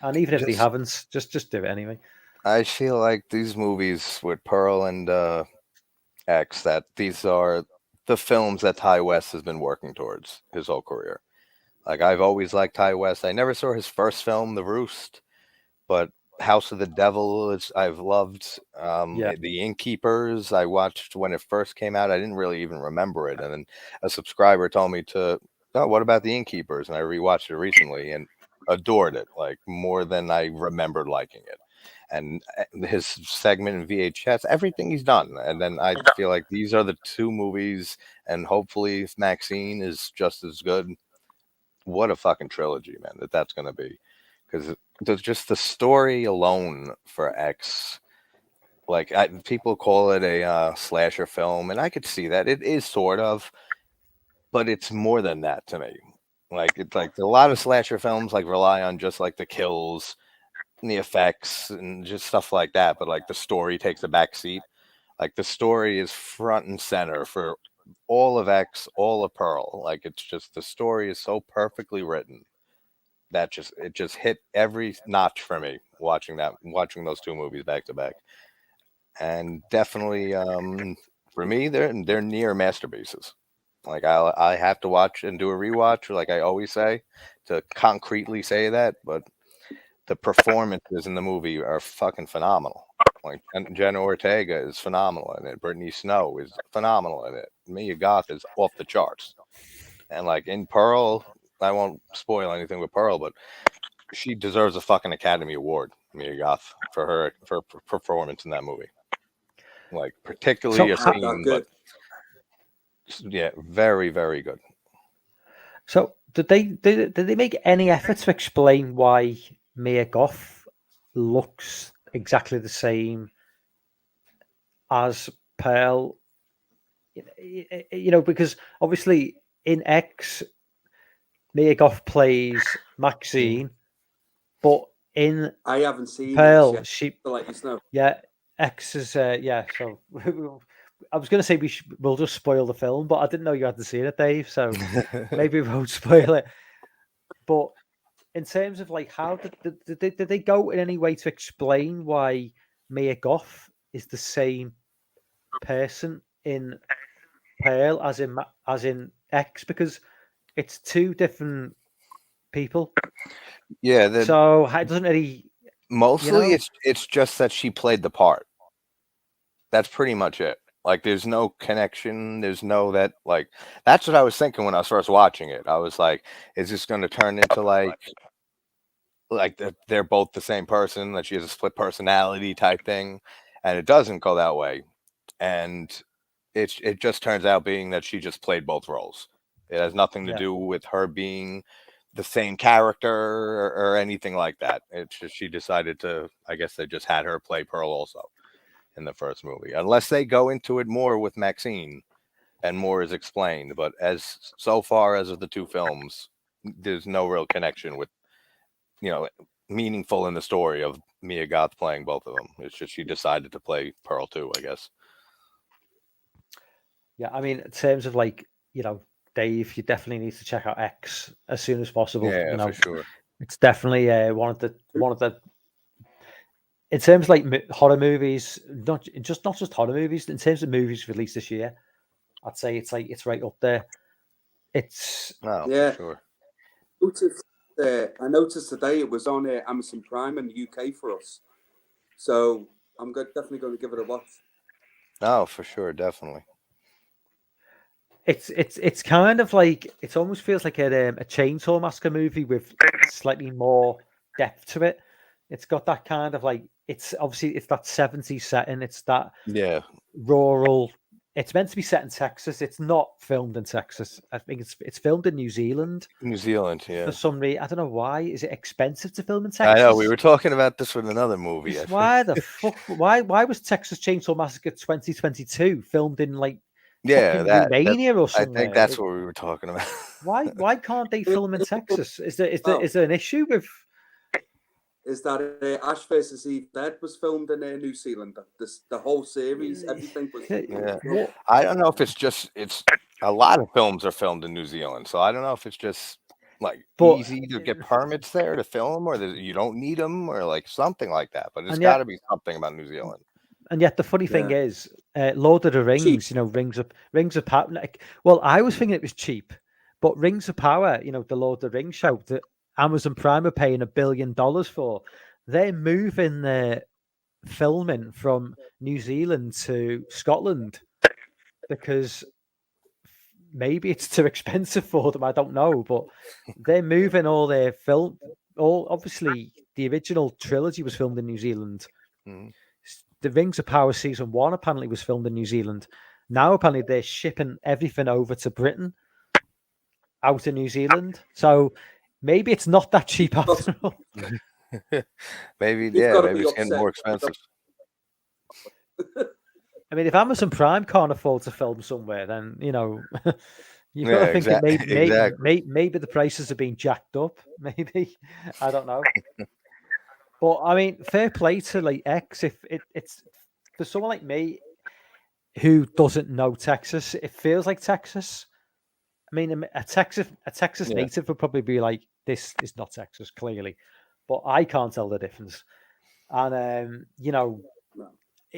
And even if they haven't, just do it anyway. I feel like these movies with Pearl and X, that these are the films that Ty West has been working towards his whole career. Like, I've always liked Ty West. I never saw his first film, The Roost, but House of the Devil I've loved. The Innkeepers I watched when it first came out. I didn't really even remember it, and then a subscriber told me what about The Innkeepers? And I rewatched it recently and adored it, like more than I remembered liking it. And his segment in VHS, everything he's done. And then I feel like these are the two movies, and hopefully if Maxine is just as good, what a fucking trilogy, man, that's going to be. Because there's just the story alone for X. Like, people call it a slasher film, and I could see that. It is sort of, but it's more than that to me. Like, it's like a lot of slasher films like rely on just like the kills, the effects, and just stuff like that, but like the story takes a back seat. Like, the story is front and center for all of X, all of Pearl. Like, it's just, the story is so perfectly written that it just hit every notch for me watching those two movies back to back. And definitely for me, they're near masterpieces. Like, I have to watch and do a rewatch, like I always say, to concretely say that, but the performances in the movie are fucking phenomenal. point. And Jenna Ortega is phenomenal in it. Brittany Snow is phenomenal in it. Mia Goth is off the charts. And like in Pearl, I won't spoil anything with Pearl, but she deserves a fucking Academy Award, Mia Goth, for her performance in that movie. Like particularly a scene, but yeah, very, very good. So did they make any effort to explain why Mia Goth looks exactly the same as Pearl? You know, because obviously in X, Mia Goth plays Maxine, but in I haven't seen Pearl, X yet, she to let you know. yeah, X is yeah. So I was going to say we'll just spoil the film, but I didn't know you hadn't seen it, Dave. So maybe we won't spoil it. But in terms of like, how did they go in any way to explain why Mia Goth is the same person in Pearl as in X? Because it's two different people. Yeah, so it doesn't really. Mostly, you know? it's just that she played the part. That's pretty much it. Like, there's no connection. There's no that, like, that's what I was thinking when I was first watching it. I was like, is this going to turn into like they're both the same person, that she has a split personality type thing? And it doesn't go that way. And it just turns out being that she just played both roles. It has nothing to do with her being the same character or anything like that. It's just she decided to, I guess they just had her play Pearl also in the first movie, unless they go into it more with Maxine and more is explained. But as so far as of the two films, there's no real connection with, meaningful in the story of Mia Goth playing both of them. It's just she decided to play Pearl too, I guess. Yeah, I mean, in terms of like, Dave, you definitely need to check out X as soon as possible. Yeah, for sure. It's definitely one of the. In terms of like horror movies, not just horror movies. In terms of movies released this year, I'd say it's right up there. It's for sure. I noticed today it was on Amazon Prime in the UK for us, so I'm definitely going to give it a watch. Oh, for sure, definitely. It's kind of like, it almost feels like a Chainsaw Massacre movie with slightly more depth to it. It's got that kind of like, it's that 70s setting. It's that rural. It's meant to be set in Texas. It's not filmed in Texas. I think it's filmed in New Zealand. New Zealand, yeah. For some reason, I don't know why. Is it expensive to film in Texas? I know. We were talking about this with another movie. Why the fuck? Why was Texas Chainsaw Massacre 2022 filmed in like Romania or something? I think that's what we were talking about. Why can't they film in Texas? Is there an issue with? Is that Ash vs. Eve Dead was filmed in New Zealand? The whole series, everything was. Yeah. I don't know if it's a lot of films are filmed in New Zealand, so I don't know if it's just like easy to get permits there to film, or that you don't need them, or like something like that. But it's got to be something about New Zealand. And yet the funny thing is, Lord of the Rings, Rings of Power. Well, I was thinking it was cheap, but Rings of Power, the Lord of the Rings show that Amazon Prime are paying $1 billion for, they're moving their filming from New Zealand to Scotland because maybe it's too expensive for them. I don't know, but they're moving all their film. Obviously, the original trilogy was filmed in New Zealand. Mm-hmm. The Rings of Power season 1 apparently was filmed in New Zealand. Now apparently they're shipping everything over to Britain, out of New Zealand. So maybe it's not that cheap after all. maybe it's getting more expensive. I mean, if Amazon Prime can't afford to film somewhere, then you've got to think that maybe the prices are being jacked up. Maybe, I don't know. But I mean, fair play to like X. If it's for someone like me who doesn't know Texas, it feels like Texas. I mean, a Texas native would probably be like, "This is not Texas," clearly, but I can't tell the difference. And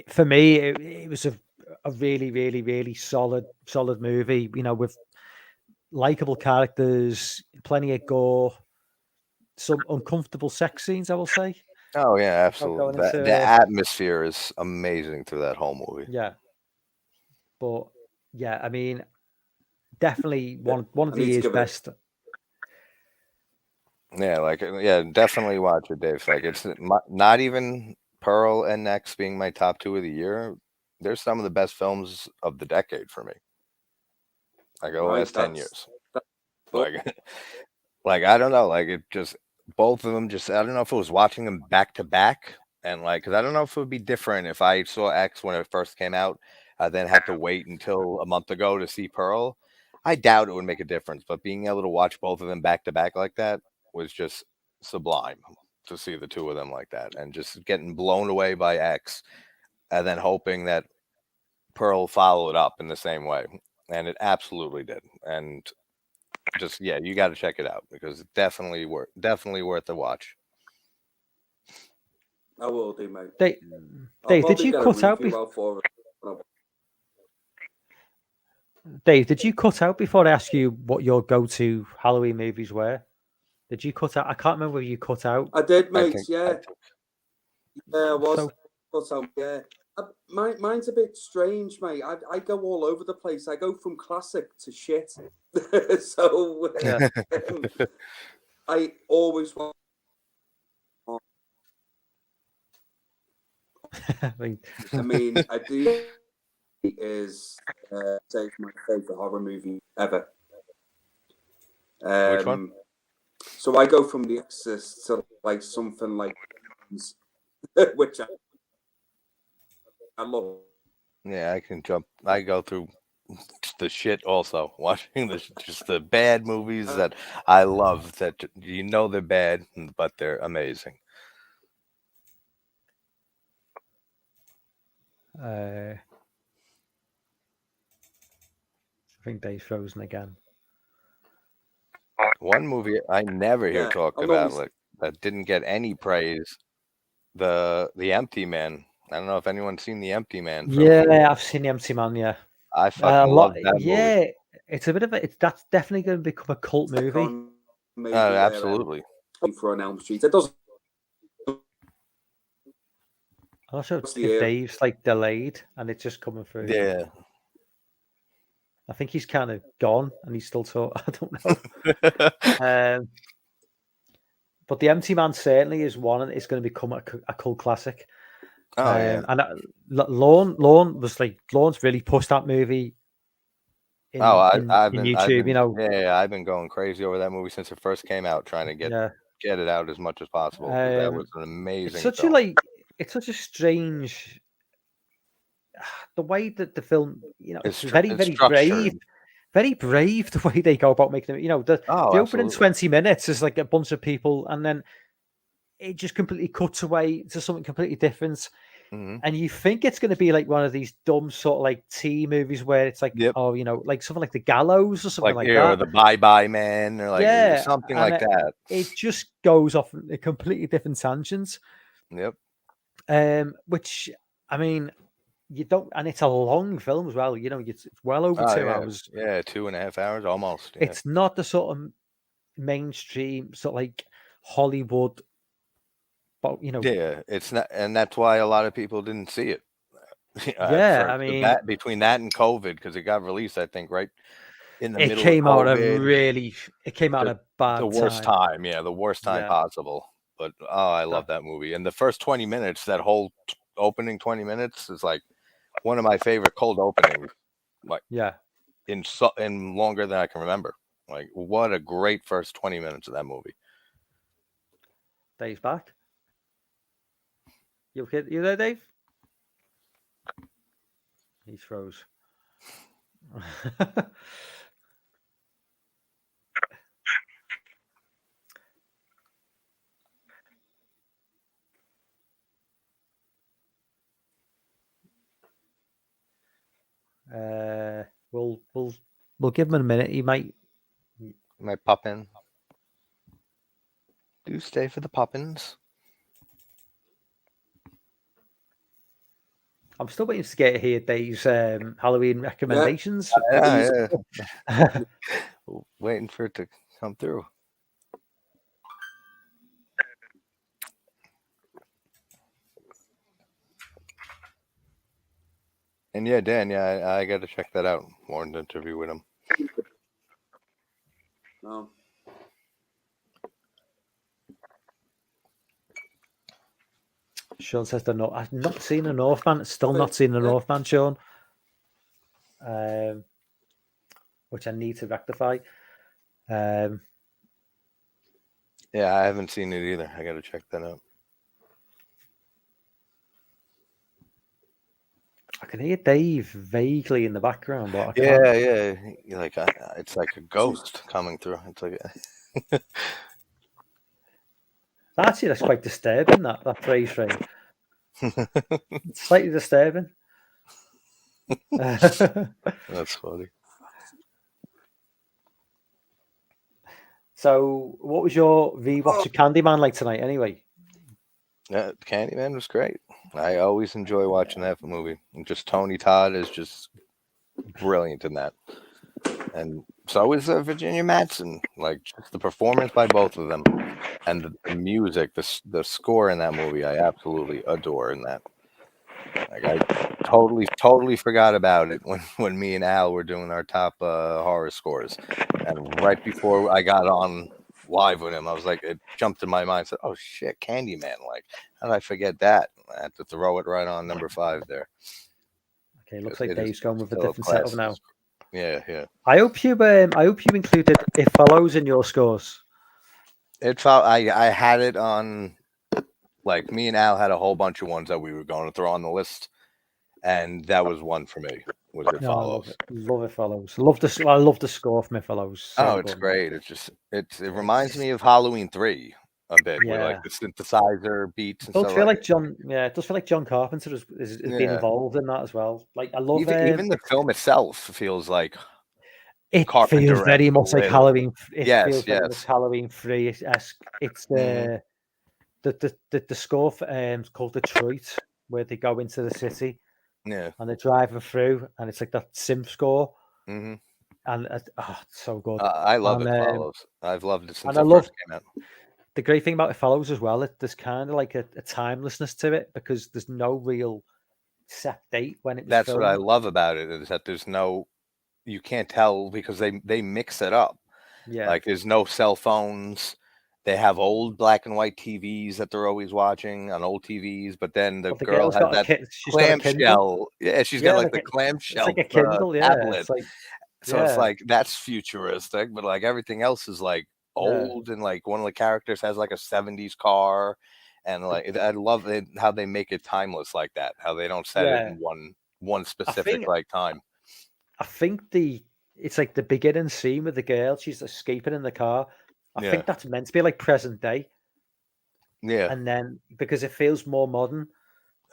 for me, it was a really, really, really solid movie. With likable characters, plenty of gore, some uncomfortable sex scenes, I will say. Oh yeah, without going absolutely. The into atmosphere is amazing through that whole movie. yeah, but yeah, I mean, definitely one of I the need to year's give it. best. Yeah, like yeah, definitely watch it, Dave. Like it's not even Pearl and Next being my top 2 of the year. There's some of the best films of the decade for me. Like the Right, last 10 years. that's Like like I don't know, like it just both of them just I don't know if it was watching them back to back and like cuz I don't know if it would be different if I saw X when it first came out, I then had to wait until a month ago to see Pearl. I doubt it would make a difference, but being able to watch both of them back to back like that was just sublime to see the two of them like that and just getting blown away by X and then hoping that Pearl followed up in the same way. And it absolutely did. And just yeah, you got to check it out because it's definitely worth the watch. I will do, mate. Dave, I'll Dave, did probably you get a cut out? review out for it. Dave, did you cut out before I asked you what your go-to Halloween movies were? Did you cut out? I can't remember if you cut out. I did, I mate. think Yeah, I was. So But yeah, mine's a bit strange, mate. I go all over the place. I go from classic to shit. So yeah, I always want. I mean, I mean, I do. Is say my favorite horror movie ever. Which one? So I go from The Exorcist to like something like, which I love. Yeah, I can jump. I go through the shit also watching just the bad movies that I love that you know they're bad but they're amazing. I think Dave's frozen again. One movie I never hear Yeah, talked I'll about always- like that didn't get any praise. The Empty Man. I don't know if anyone's seen The Empty Man. Yeah, I've seen The Empty Man. Yeah, I a fucking lot. love that movie. Yeah, it's a bit of a. That's definitely going to become a cult movie. Maybe Absolutely. for an Elm Street. It doesn't. I'm not sure What's if the, Dave's like delayed and it's just coming through. Yeah. I think he's kind of gone and he's still talking. I don't know. But The Empty Man certainly is one, and it's going to become a cult classic. Oh yeah. And Lorne was like Lorne's really pushed that movie. In YouTube, you know. Yeah, I've been going crazy over that movie since it first came out, trying to get it out as much as possible. That was an amazing. It's such film. it's such a strange. The way that the film, you know, it's very brave. Very brave the way they go about making it. You know, the opening 20 minutes is like a bunch of people, and then it just completely cuts away to something completely different. Mm-hmm. And you think it's going to be like one of these dumb sort of like tea movies where it's like, oh, you know, like something like The Gallows or something like that. Or The Bye Bye Man or like something like that. It just goes off a completely different tangent. Yep. Which, I mean, you don't, and it's a long film as well. You know, it's well over 2 hours. Yeah, 2.5 hours almost. Yeah. It's not the sort of mainstream, sort of like Hollywood, but you know. Yeah, it's not, and that's why a lot of people didn't see it. Yeah, I mean, between that and COVID, because it got released, I think, right in the middle. It came out a bad, the worst time. Yeah, the worst time possible. But I love that movie, and the first 20 minutes, that whole opening 20 minutes is like one of my favorite cold openings. Like in longer than I can remember. Like what a great first 20 minutes of that movie. Dave's back. You there, Dave? He froze. We'll give him a minute. He might pop in. Do stay for the poppins. I'm still waiting to get here Dave's Halloween recommendations. Yeah. Waiting for it to come through. And yeah, Dan, yeah, I got to check that out. Warren's interview with him. No. Sean says they're not. I've not seen a Northman. Still not seen a Northman, Sean. Which I need to rectify. Yeah, I haven't seen it either. I got to check that out. I can hear Dave vaguely in the background, but I can't. Yeah. You're like it's like a ghost coming through. It's like Actually, that's quite disturbing. That phrase frame. It's slightly disturbing. that's funny. So, what was your rewatch of Candyman like tonight? Anyway, Candyman was great. I always enjoy watching that movie. And just Tony Todd is just brilliant in that, and so is Virginia Madsen. Like just the performance by both of them, and the music, the score in that movie, I absolutely adore in that. Like I totally forgot about it when me and Al were doing our top horror scores, and right before I got on live with him, I was like, it jumped in my mind. I said, "Oh shit, Candyman! Like, how did I forget that?" I had to throw it right on number 5 there. okay, looks like Dave's going with a still different setup now. Yeah. I hope you included It Follows in your scores. I had it on. Like me and Al had a whole bunch of ones that we were going to throw on the list, and that was one for me. Was It No, I Follows? love It Follows. I love the score from It Follows. So It's good. great. It reminds me of Halloween 3 a bit, with like the synthesizer beats and It does stuff. feel like John. Yeah, it does feel like John Carpenter has been involved in that as well. Like I love even the film itself feels like it Carpenter feels very much like Halloween. It feels very much yes. Halloween 3. It's the score for, called Detroit, where they go into the city. Yeah, and they're driving through, and it's like that synth score, mm-hmm. and it's so good. I love It Follows. I've loved it since and it first came out. The great thing about It Follows as well, there's kind of like a timelessness to it because there's no real set date when it was That's filmed. what I love about it, is that there's no, you can't tell because they mix it up. Yeah, like there's no cell phones. They have old black and white TVs that they're always watching on old TVs, but then the girl has that clamshell. Yeah, she's got like the clamshell it's like a Kindle, tablet. It's like, so it's like that's futuristic, but like everything else is like old, and like one of the characters has like a 70s car, and like I love it how they make it timeless like that. How they don't set it in one specific like time. I think it's like the beginning scene with the girl, she's escaping in the car. I think that's meant to be like present day. Yeah. And then because it feels more modern,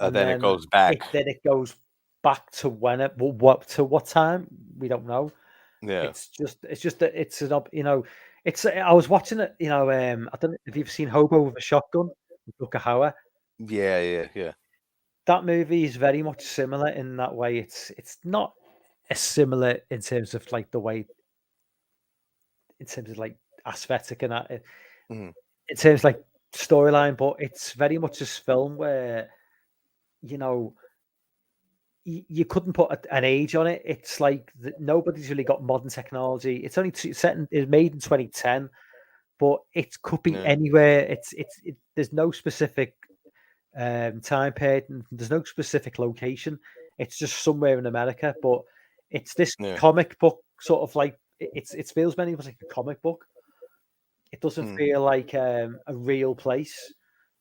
then it goes back. It goes back to what time we don't know. Yeah. It's just that it's an it's I was watching it. I don't know if you've seen Hobo with a Shotgun, Rucker Hauer. Yeah. That movie is very much similar in that way. It's not as similar in terms of like the way, in terms of like aesthetic and that, in terms of like storyline, but it's very much this film where you couldn't put an age on it. It's like nobody's really got modern technology. It's only it's made in 2010, but it could be anywhere. There's no specific time period. There's no specific location. It's just somewhere in America, but it's this comic book sort of like it feels very much like a comic book. It doesn't feel like a real place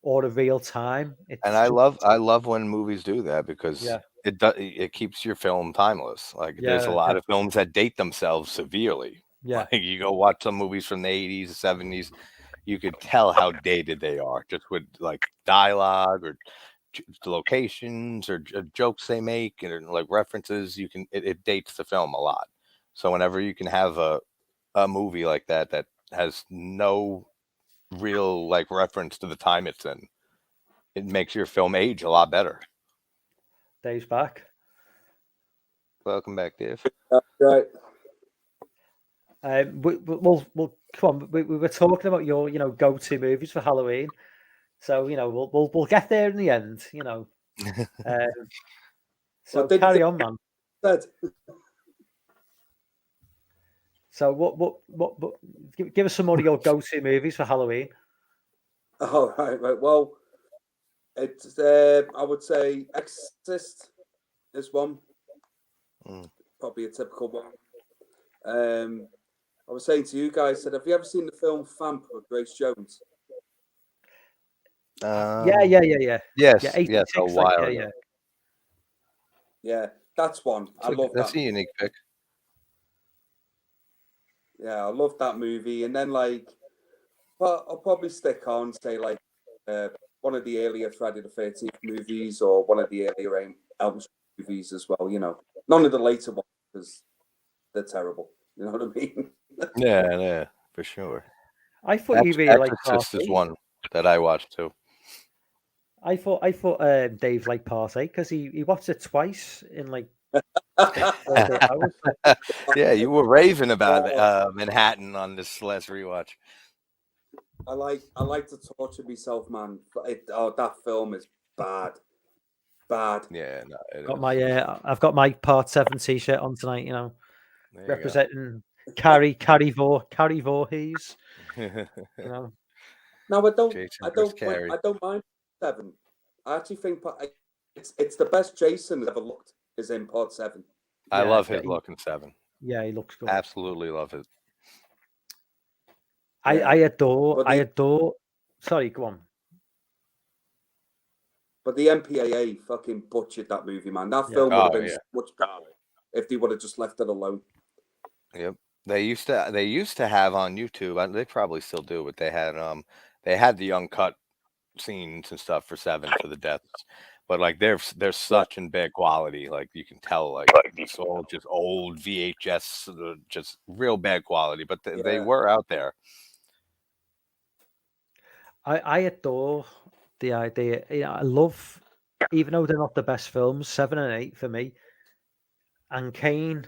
or a real time. And I love when movies do that, because it keeps your film timeless. Like there's a lot of films that date themselves severely. Yeah, like you go watch some movies from the 80s, 70s, you could tell how dated they are just with like dialogue or locations or jokes they make and like references. It dates the film a lot. So whenever you can have a movie like that has no real like reference to the time it's in, it makes your film age a lot better. Dave's back. Welcome back, Dave. Right. We'll come on. We were talking about your go-to movies for Halloween, so we'll get there in the end. So Well, they- carry they- on, man. Said, So what give us some more of your go-to movies for Halloween. oh, right. Well, it's I would say Exorcist is one, Mm. probably a typical one. I was saying to you guys that have you ever seen the film Vamp with Grace Jones? Yeah. Yes, yes, 86, a like, while yeah, ago. yeah. Yeah, that's one. I love That's that. a unique pick. Yeah, I love that movie. And then like, but I'll probably stick on say like one of the earlier Friday the 13th movies or one of the earlier Elm Street movies as well. You know, none of the later ones because they're terrible. You know what I mean? Yeah, for sure. I thought you really liked Exorcist is Part 8. one that I watched too. I thought Dave liked Part 8 because he watched it twice in like 48 hours. Yeah, you were raving about Manhattan on this last rewatch. I like to torture myself, man. That film is bad. Yeah, no, it Got is. my I've got my Part 7 t-shirt on tonight. You know, There representing Carrie Voorhees. you go. You know, No, Jason versus Carrie. I don't mind 7. I actually think it's the best Jason ever looked is in Part 7. I Yeah, love yeah, his look in 7. yeah, he looks good. Absolutely love it. I Yeah. adore. But I the- adore. Sorry, go on. But the MPAA fucking butchered that movie, man. That Yeah. film would have Oh, been yeah. much better if they would have just left it alone. Yep. They used to have on YouTube, and they probably still do, but they had the uncut scenes and stuff for 7 for the deaths. But like they're such in bad quality, like you can tell, like it's all just old VHS, just real bad quality. But they Yeah. were out there. I adore the idea. You know, I love, even though they're not the best films, 7 and 8 for me. And Kane,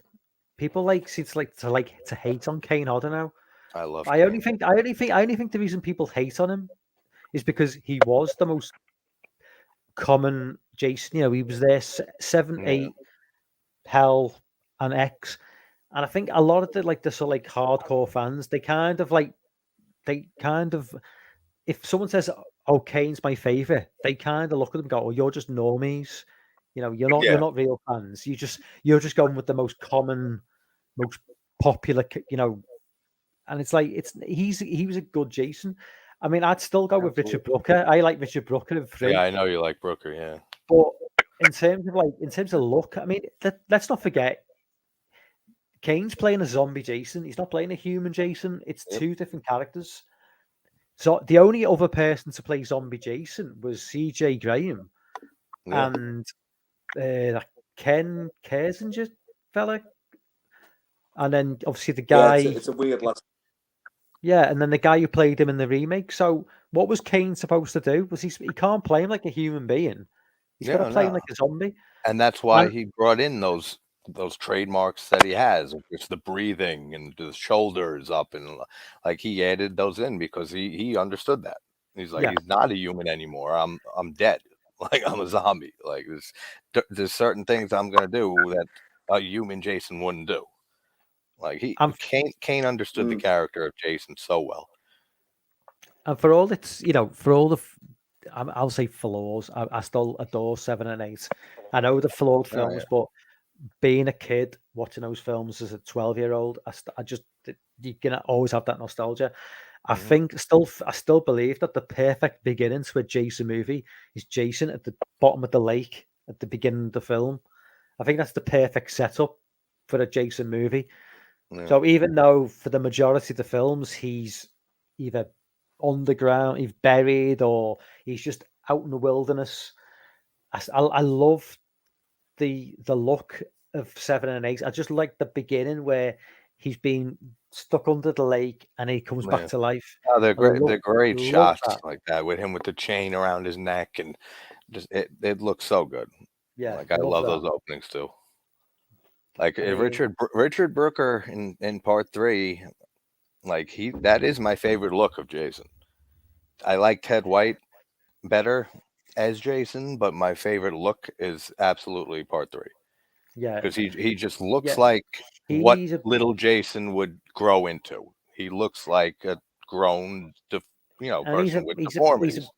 people seem to hate on Kane Hodder now. I love. I only think the reason people hate on him is because he was the most common Jason. You know, he was there 7, Yeah. 8, Hell, and X. And I think a lot of the sort of hardcore fans, they kind of, if someone says, "Oh, Kane's my favorite," they kind of look at them and go, "Oh, you're just normies. You know, you're Yeah. not real fans. You're just going with the most common, most popular, you know." And it's like he was a good Jason. I mean, I'd still go with Richard Brooker. I like Richard Brooker in 3. Yeah, I know you like Brooker. Yeah. But in terms of look, I mean, let's not forget, Kane's playing a zombie Jason. He's not playing a human Jason. It's Yep. 2 different characters. So the only other person to play zombie Jason was C.J. Graham Yeah. and that Ken Kersinger fella, and then obviously the guy. Yeah, it's a weird last. Yeah, and then the guy who played him in the remake. So what was Kane supposed to do? He can't play him like a human being. He's got to play him like a zombie. And that's why And- he brought in those trademarks that he has. It's the breathing and the shoulders up, and like he added those in because he understood that. He's like, Yeah. he's not a human anymore. I'm dead. Like I'm a zombie. Like there's certain things I'm gonna do that a human Jason wouldn't do. Like Kane understood the character of Jason so well. And for all its, you know, for all the, I'll say flaws, I still adore 7 and 8. I know the flawed films, but being a kid watching those films as a 12-year-old, I just, you can always have that nostalgia. I still believe that the perfect beginning to a Jason movie is Jason at the bottom of the lake at the beginning of the film. I think that's the perfect setup for a Jason movie. Yeah. So even though for the majority of the films he's either underground, he's buried, or he's just out in the wilderness, I love the look of 7 and 8. I just like the beginning where he's been stuck under the lake and he comes back to life. Oh, they're great. They're great shots that. like that with him with the chain around his neck, and just it looks so good. Yeah, like I love those openings too. Like Richard Brooker in part 3, like that is my favorite look of Jason. I like Ted White better, as Jason, but my favorite look is absolutely part 3 Yeah, because he just looks yeah. like what He's a little Jason would grow into. He looks like a grown, and he's person a with he's a he's a deformities.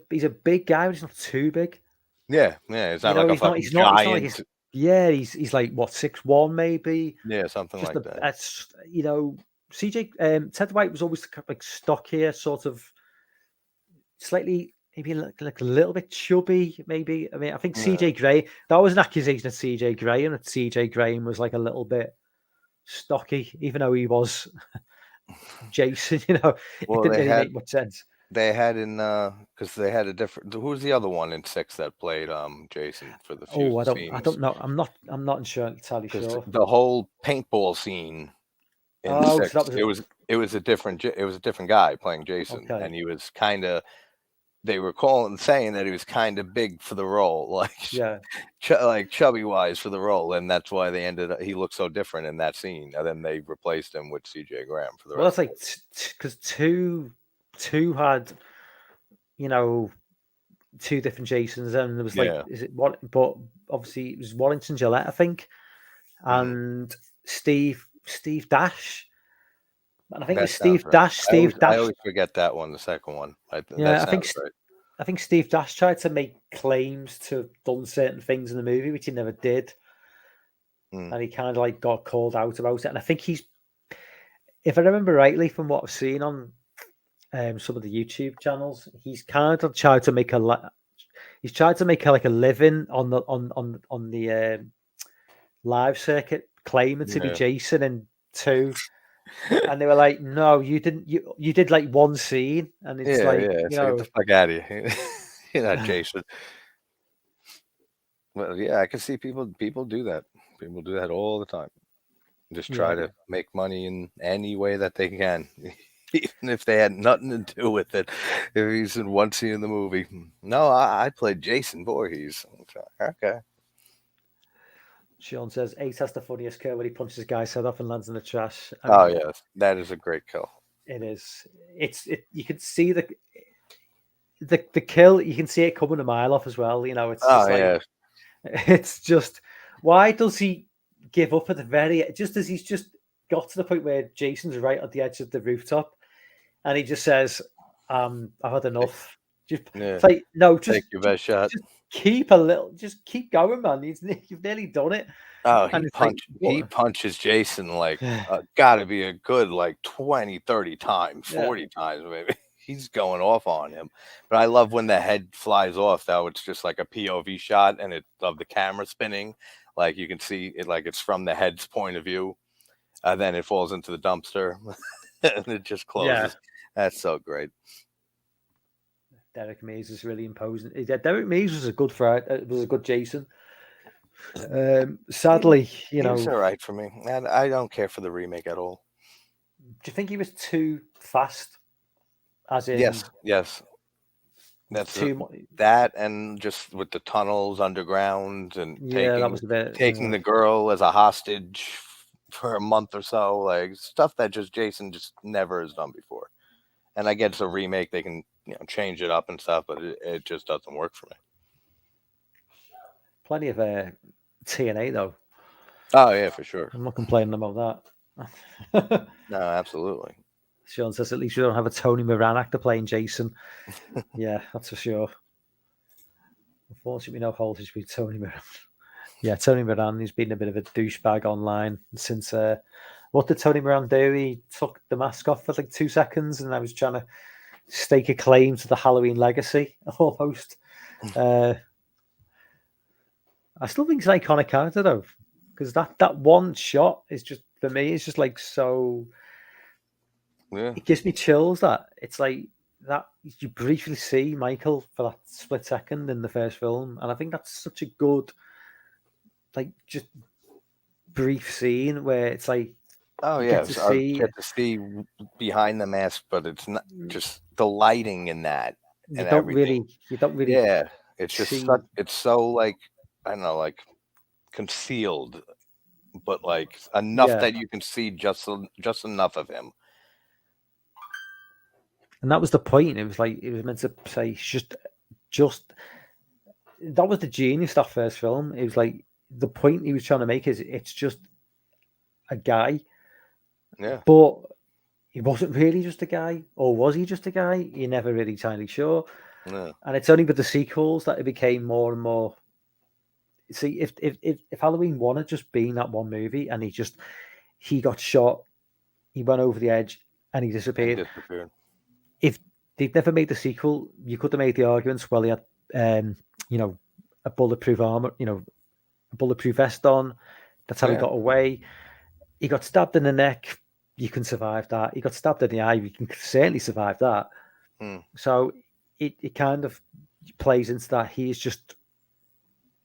he's a big guy, but he's not too big. Yeah, it's You not know, like a he's not fucking he's not he's not like giant. he's yeah, he's like what 6'1" maybe. Yeah, something Just like a that. that's CJ Ted White was always like stockier, sort of slightly maybe like a little bit chubby, maybe. I mean, I think Yeah. CJ Gray, that was an accusation of CJ Graham, that CJ Graham was like a little bit stocky, even though he was Jason, it Well, didn't really make much sense. they had in because they had a different. Who's the other one in 6 that played Jason for the few Oh, I scenes? don't know. I'm not entirely Because sure. the whole paintball scene in Oh, 6, so that was it was a different guy playing Jason, okay. and he was kind of. They were saying that he was kind of big for the role, like Yeah. like chubby wise for the role, and that's why he looked so different in that scene. And then they replaced him with C.J. Graham for the Well, rest that's of like because two had two different Jasons, and there was like, Yeah. is it what? But obviously, it was Warrington Gillette, I think, Mhm. and Steve Dash, and I think it That was sounds Steve right. Dash. Steve I Dash. always forget that one, the second one. That Yeah, sounds right. I think Steve Dash tried to make claims to have done certain things in the movie, which he never did, Mm. and he kind of like got called out about it. And I think if I remember rightly from what I've seen on some of the YouTube channels, he's kind of tried to make he's tried to make like a living on the live circuit, claiming to be Yeah. Jason in 2, and they were like, "No, you didn't. You did like one scene," and it's Yeah, like, yeah. It's like, get the fuck out of here. You're not Jason. Well, yeah, I can see people do that. People do that all the time. Just try yeah. to make money in any way that they can, even if they had nothing to do with it. If he's in one scene in the movie, no, I played Jason Voorhees. Okay. Sean says 8 has the funniest kill when he punches guy's head off and lands in the trash. Oh yes, that is a great kill. It is. You can see the kill. You can see it coming a mile off as well. It's just like it's just, why does he give up at the just as he's just got to the point where Jason's right at the edge of the rooftop, and he just says, "I've had enough." It's like, no, just take your best shot. Just keep going, man. You've nearly done it. Oh, And he punches Jason like gotta be a good like 20, 30 times, 40 times maybe. He's going off on him. But I love when the head flies off, though. It's just like a POV shot and of the camera spinning. Like you can see it like it's from the head's point of view. Then it falls into the dumpster and it just closes. That's so great. Derek Mays is really imposing. Derek Mays was a good Jason. Sadly, he was all right for me. And I don't care for the remake at all. Do you think he was too fast? As in, yes. That's too that, and just with the tunnels underground, and that was a bit, taking the girl as a hostage for a month or so, like stuff that Jason just never has done before. And I get it's a remake; they can change it up and stuff, but it just doesn't work for me. Plenty of TNA though. Oh yeah, for sure. I'm not complaining about that. No, absolutely. Sean says at least we don't have a Tony Moran actor playing Jason. Yeah, that's for sure. Unfortunately, no voltage with Tony Moran. Yeah, Tony Moran, he's been a bit of a douchebag online since. What did Tony Moran do? He took the mask off for like 2 seconds, and I was trying to stake a claim to the Halloween legacy almost. I still think it's an iconic character though, because that one shot is just, for me, it's just like so. Yeah. It gives me chills that it's like that you briefly see Michael for that split second in the first film, and I think that's such a good, like, just brief scene where it's like, oh yeah, get to see behind the mask, but it's not just the lighting in that. You don't really. Yeah, it's just it's so like, I don't know, like concealed, but like enough that you can see just enough of him. And that was the point. It was like, it was meant to say, just just that was the genius of that first film. It was like the point he was trying to make is it's just a guy, Yeah. but he wasn't really just a guy, or was he just a guy? You're never really entirely sure. Yeah. And it's only with the sequels that it became more and more. See, if Halloween 1 had just been that one movie, and he got shot, he went over the edge, and he And disappeared. disappeared. If they'd never made the sequel, you could have made the arguments. Well, he had, a bulletproof armor, a bulletproof vest on. That's how he Yeah. got away. He got stabbed in the neck. You can survive that. He got stabbed in the eye. You can certainly survive that. Hmm. So it kind of plays into that. He is just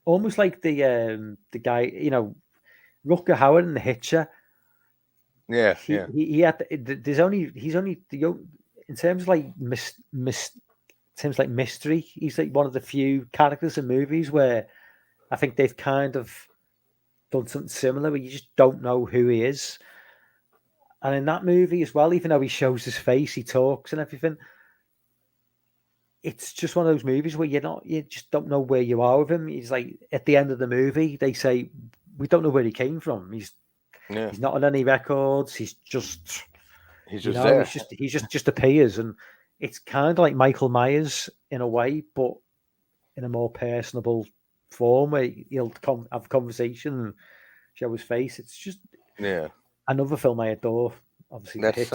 almost like the guy, Rutger Hauer in The Hitcher. Yeah. He, Yeah. he had he's only in terms of like mystery. He's like one of the few characters in movies where I think they've kind of done something similar where you just don't know who he is. And in that movie as well, even though he shows his face, he talks and everything, it's just one of those movies where you just don't know where you are with him. He's like at the end of the movie, they say we don't know where he came from. He's not on any records. He's just there. He just appears, and it's kind of like Michael Myers in a way, but in a more personable form where he'll have a conversation and show his face. It's just another film I adore. Obviously, That's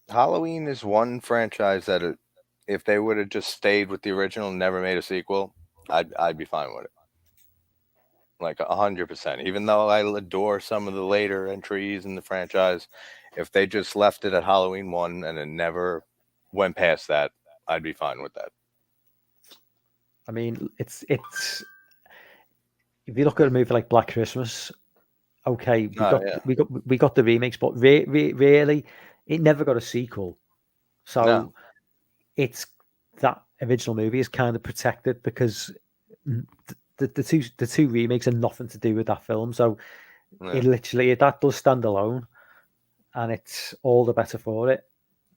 Halloween is one franchise that if they would have just stayed with the original and never made a sequel, I'd be fine with it. Like 100%. Even though I adore some of the later entries in the franchise, if they just left it at Halloween 1 and it never went past that, I'd be fine with that. I mean, it's if you look at a movie like Black Christmas, okay, we got the remakes, but really, it never got a sequel. So it's that original movie is kind of protected because the two remakes are nothing to do with that film. So it literally that does stand alone, and it's all the better for it.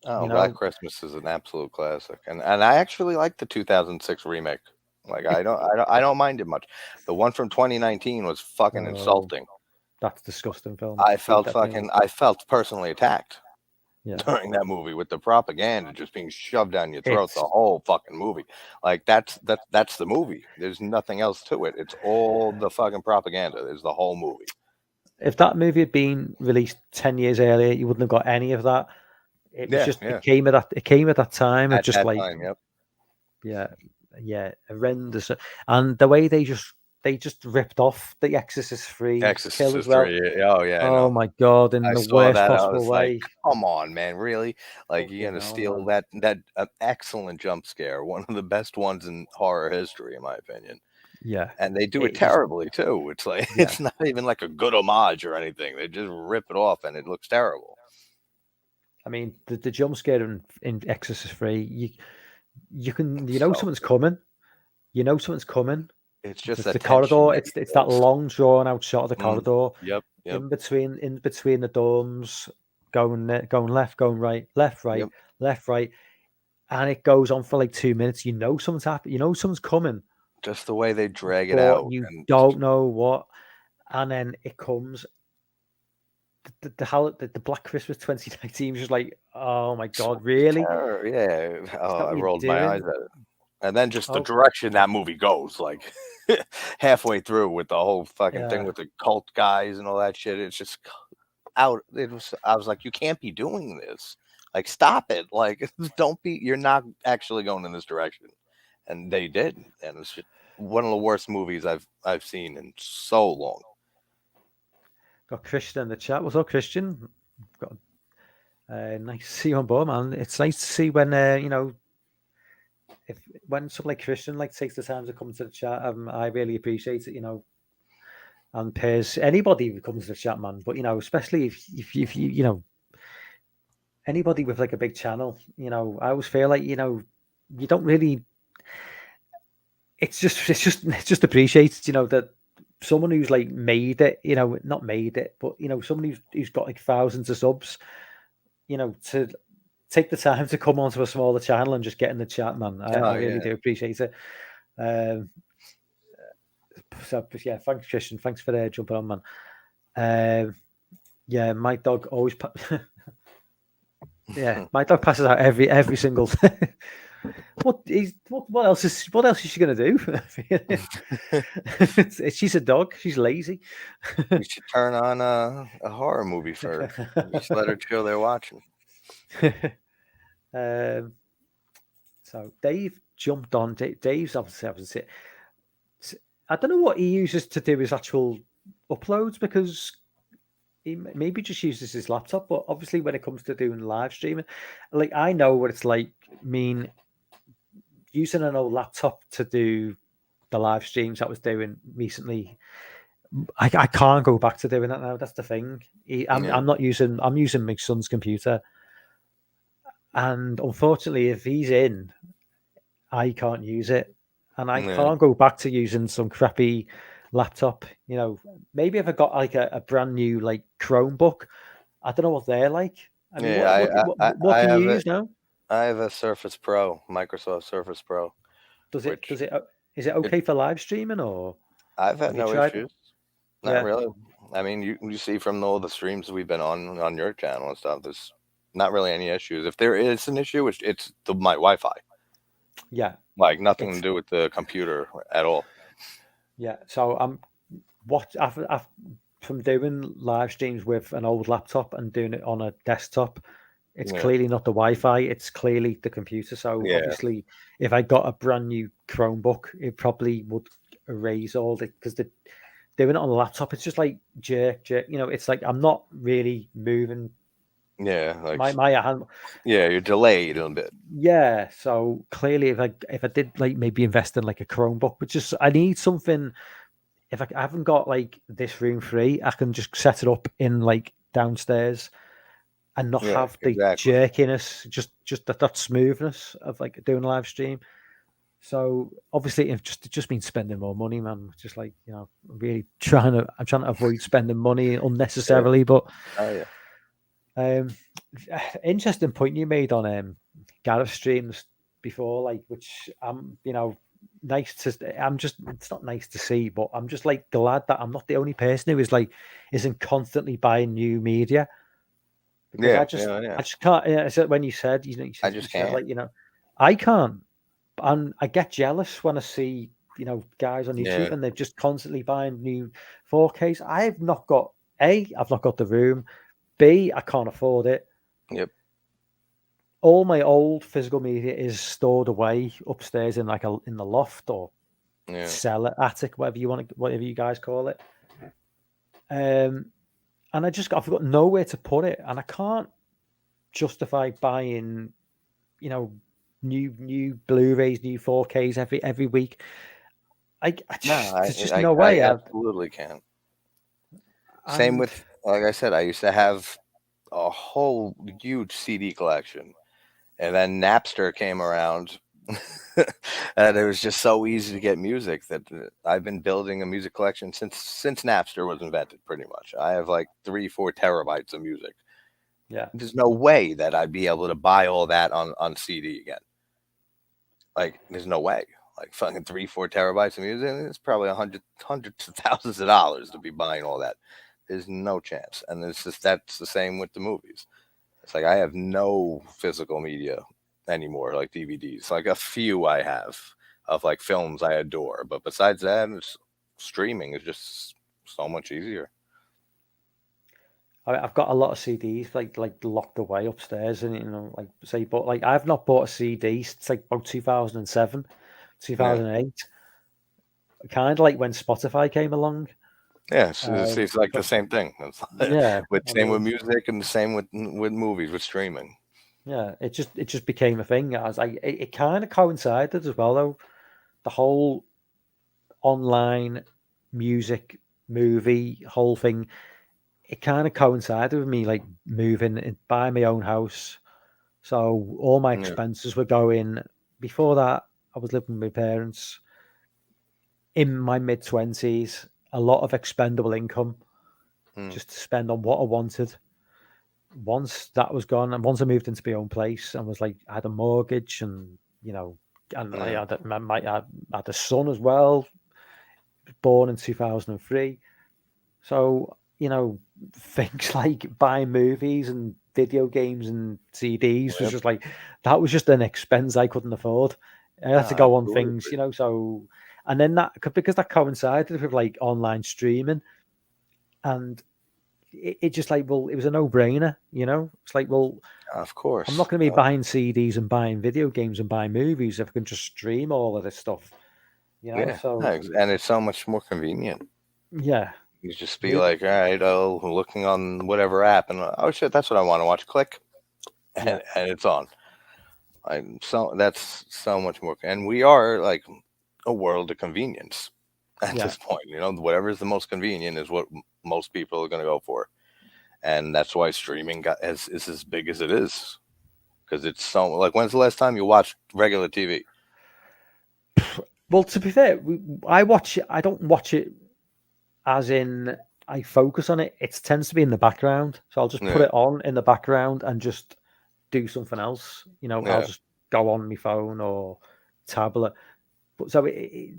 Oh, Black Christmas is an absolute classic, and I actually like the 2006 remake. Like I don't mind it much. The one from 2019 was fucking insulting. That's a disgusting film. I felt personally attacked during that movie with the propaganda just being shoved down your throat the whole fucking movie. Like that's the movie. There's nothing else to it. It's all the fucking propaganda. There's the whole movie. If that movie had been released 10 years earlier, you wouldn't have got any of that. It was it came at that time. At just that like time, horrendous. And the way they just ripped off the Exorcist 3 kill as well. 3. Oh yeah. Oh my god! In the worst possible way. Like, come on, man! Really? Like you're gonna steal that excellent jump scare, one of the best ones in horror history, in my opinion. Yeah. And they do it terribly too. It's like it's not even like a good homage or anything. They just rip it off, and it looks terrible. I mean, the jump scare in Exorcist 3, you know someone's coming. You know someone's coming. It's just the corridor. It's that long drawn out shot of the corridor. Yep. In between the dorms, going left, going right, left, right, left, right, and it goes on for like 2 minutes. You know someone's happening. You know someone's coming. Just the way they drag it out. You don't know what, and then it comes. The Black Christmas 2019 was just like, oh my god, really? Yeah. Oh, I rolled my eyes at it. And then just the direction that movie goes, like halfway through with the whole fucking thing with the cult guys and all that shit. It's just out. I was like, you can't be doing this. Like, stop it. Like, you're not actually going in this direction. And they did. And it's just one of the worst movies I've seen in so long. Got Christian in the chat. What's up, Christian? Got nice to see you on board, man. It's nice to see when when someone like Christian takes the time to come to the chat. I really appreciate it, and pairs anybody who comes to the chat, man. But especially if you anybody with like a big channel, I always feel like you don't really. It's just appreciated, that someone who's like made it, not made it, but someone who's got like thousands of subs, to take the time to come onto a smaller channel and just get in the chat, man. I really do appreciate it. So yeah, thanks, Christian. Thanks for jumping on, man. Yeah, my dog always. Yeah, my dog passes out every single. What else is she gonna do? She's a dog. She's lazy. You should turn on a horror movie for her. Just let her chill there watching. So Dave jumped on. Dave's obviously. I don't know what he uses to do his actual uploads, because he maybe just uses his laptop. But obviously, when it comes to doing live streaming, like, I know what it's like. Using an old laptop to do the live streams I was doing recently, I can't go back to doing that now. That's the thing. I'm using my son's computer, and unfortunately, if he's in, I can't use it, and I can't go back to using some crappy laptop. You know, maybe if I got like a brand new like Chromebook, I don't know what they're like. I mean, what can you use now? I have a Surface Pro, Microsoft Surface Pro. Is it okay for live streaming, or? I've had no issues. Not really. I mean, you see from all the streams we've been on your channel and stuff, there's not really any issues. If there is an issue, it's my Wi-Fi. Yeah. Like nothing to do with the computer at all. Yeah. So from doing live streams with an old laptop and doing it on a desktop, it's clearly not the Wi-Fi, it's clearly the computer. So obviously, if I got a brand new Chromebook, it probably would erase all the, because doing it on a laptop, it's just like jerk. You know, it's like I'm not really moving. Yeah, like my hand. Yeah, you're delayed a little bit. Yeah, so clearly, if I did like maybe invest in like a Chromebook, but just I need something. If I haven't got like this room free, I can just set it up in like downstairs and not have the jerkiness, just that smoothness of like doing a live stream. So obviously, it just means spending more money, man. Just like, you know, really I'm trying to avoid spending money unnecessarily. But interesting point you made on Gareth streams before, like, which you know, it's not nice to see, but I'm just like glad that I'm not the only person who isn't constantly buying new media. Because I just can't. So when you said, you know, I just can't. Like, you know, I can't, and I get jealous when I see, you know, guys on YouTube and they're just constantly buying new 4Ks. I've not got the room. B, I can't afford it. Yep. All my old physical media is stored away upstairs in in the loft or cellar, attic, whatever you guys call it. And I've got nowhere to put it, and I can't justify buying, you know, new Blu-rays, new 4Ks every week. There's just no way. I absolutely can't. Same with, like I said, I used to have a whole huge CD collection, and then Napster came around, and it was just so easy to get music that I've been building a music collection since Napster was invented, pretty much. I have like 3-4 terabytes of music. Yeah. There's no way that I'd be able to buy all that on CD again. Like, there's no way. Like, fucking 3-4 terabytes of music, it's probably hundreds of thousands of dollars to be buying all that. There's no chance. And that's the same with the movies. It's like I have no physical media anymore, like DVDs. Like a few I have of like films I adore, but besides that, streaming is just so much easier. I've got a lot of CDs like locked away upstairs, and, you know, like say, but like I've not bought a CD since like about 2007, 2008. Kind of like when Spotify came along. Yeah, it's like the same thing. Same with music, and the same with movies, with streaming. Yeah, it just became a thing. I was like, it kind of coincided as well, though. The whole online music movie whole thing, it kind of coincided with me like moving and buying my own house. So all my expenses were going. Before that, I was living with my parents. In my mid-20s, a lot of expendable income just to spend on what I wanted. once that was gone, and once I moved into my own place and was like, I had a mortgage, and and I Yeah. had a son as well, born in 2003. So things like buying movies and video games and CDs was Yep. just like that was just an expense I couldn't afford. I had to No, go on things, absolutely. so and then because that coincided with like online streaming, and it just like, well, it was a no-brainer. It's like, well, Of I'm not course. going to be buying CDs and buying video games and buying movies if I can just stream all of this stuff. Yeah. No, So and it's so much more convenient. yeah, You just be like, all right, oh, looking on whatever app, and oh shit, that's what I want to watch. Click, yeah, and it's on. So that's so much more, and we are like a world of convenience at yeah. this point. Whatever is the most convenient is what most people are going to go for, and that's why streaming is as big as it is, because it's so like. When's the last time you watched regular TV? Well, to be fair, I watch it. I don't watch it as in I focus on it. It tends to be in the background, so I'll just put Yeah, it on in the background and just do something else. I'll yeah, just go on my phone or tablet. But so it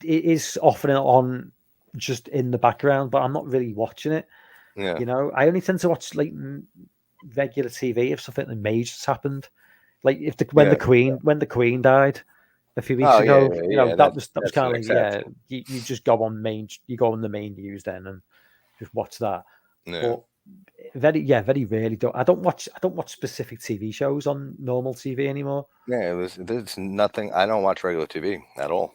is often on just in the background, but I'm not really watching it. yeah. I only tend to watch like regular TV if something major has happened. Like if Yeah. when the Queen died a few weeks Oh yeah, ago, yeah, yeah. that was That's kind an of like, yeah, exception. you just go on the main news then and just watch that. Yeah. But very rarely I don't watch specific TV shows on normal TV anymore. Yeah, there's nothing. I don't watch regular TV at all.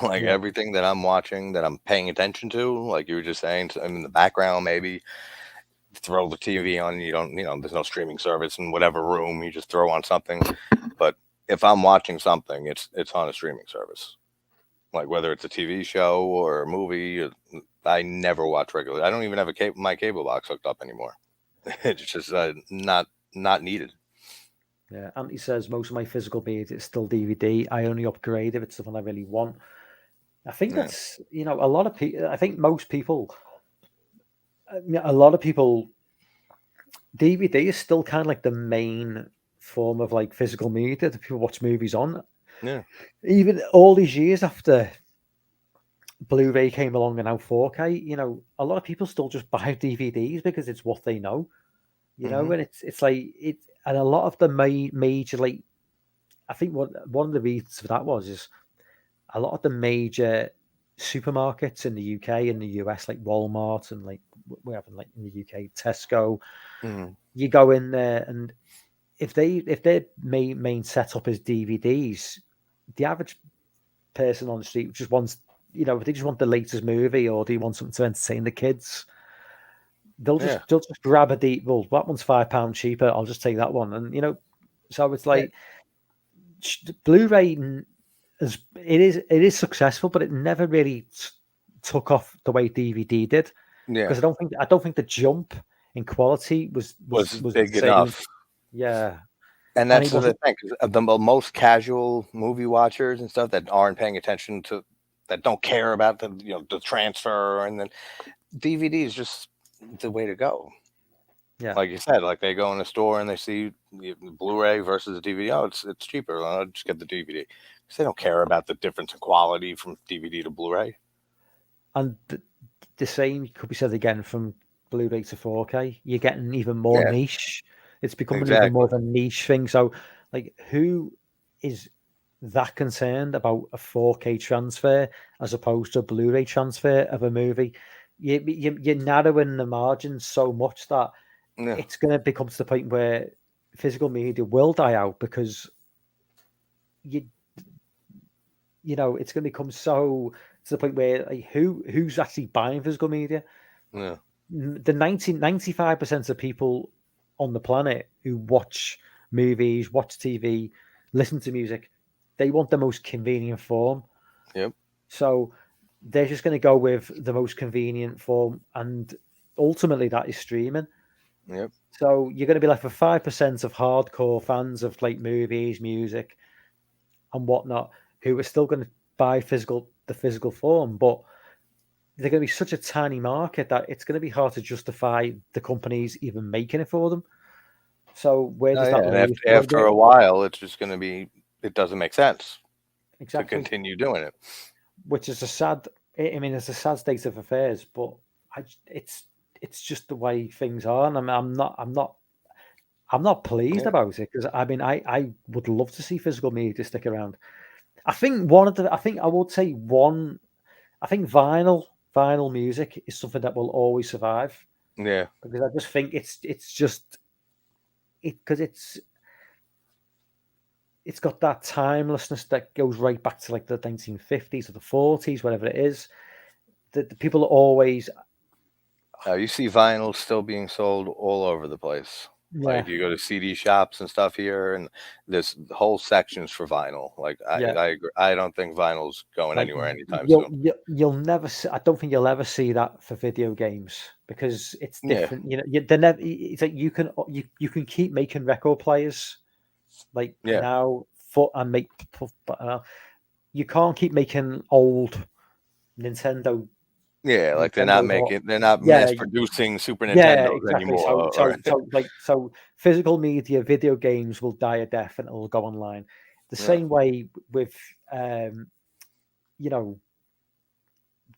Like Yeah, everything that I'm watching, that I'm paying attention to, like you were just saying, I'm in the background, maybe throw the TV on. You don't, there's no streaming service in whatever room. You just throw on something. But if I'm watching something, it's on a streaming service. Like whether it's a TV show or a movie, I never watch regular. I don't even have my cable box hooked up anymore. It's just not needed. yeah. Auntie says most of my physical media is still DVD. I only upgrade if it's something I really want. I think Yeah, that's a lot of people. I think most people, a lot of people, DVD is still kind of like the main form of like physical media that people watch movies on. yeah, Even all these years after Blu-ray came along and now 4K, a lot of people still just buy DVDs because it's what they know. hmm, And it's like it, and a lot of the major like I think one of the reasons for that is a lot of the major supermarkets in the UK and the US, like Walmart and like we have like in the UK, Tesco. hmm, You go in there, and if their main setup is DVDs, the average person on the street just wants, if they just want the latest movie or do you want something to entertain the kids, yeah, they'll just grab a deep. Well, that one's £5 cheaper. I'll just take that one, and so it's yeah, like Blu-ray it is successful, but it never really took off the way DVD did yeah. because I don't think the jump in quality was was Was was the big same. enough. Yeah, And and that's it the wasn't. thing. 'Cause of the most casual movie watchers and stuff that aren't paying attention to, that don't care about the transfer, and then DVD is just the way to go. Yeah, Like you said, like they go in a store and they see the Blu-ray versus the DVD. Oh, it's cheaper. I'll just get the DVD. 'Cause they don't care about the difference in quality from DVD to Blu-ray. and the same could be said again from Blu-ray to 4K. You're getting even more Yeah, niche. It's becoming even more exactly. of a niche thing. So, like, who is that concerned about a 4K transfer as opposed to a Blu-ray transfer of a movie? You're narrowing the margins so much that Yeah, it's going to become to the point where physical media will die out because you it's going to become so to the point where like, who's actually buying physical media? yeah, The 95% of people on the planet who watch movies, watch TV, listen to music, they want the most convenient form. yep, So they're just going to go with the most convenient form, and ultimately that is streaming. yep, So you're going to be left with 5% of hardcore fans of like movies, music, and whatnot, who are still going to buy the physical form, but they're going to be such a tiny market that it's going to be hard to justify the companies even making it for them. So where does that And leave? after a while, it's just going to be. It doesn't make sense to continue doing it. Which is a sad. I mean, it's a sad state of affairs, but it's just the way things are, and I'm not pleased about it, because I mean, I would love to see physical media stick around. I think I think vinyl music is something that will always survive. Yeah, because I just think it's got that timelessness that goes right back to like the 1950s or the 40s, whatever it is. The people are always. You see vinyl still being sold all over the place. Yeah. Like you go to CD shops and stuff here, and there's whole sections for vinyl. Like I agree. I don't think vinyl's going anywhere anytime soon. You'll never see. I don't think you'll ever see that for video games, because it's different. You know, they're never. It's like you can keep making record players, like now and make, but you can't keep making old Nintendo. Yeah, like they're not mass producing Super Nintendos anymore. So physical media, video games will die a death and it'll go online. The same way with DVDs,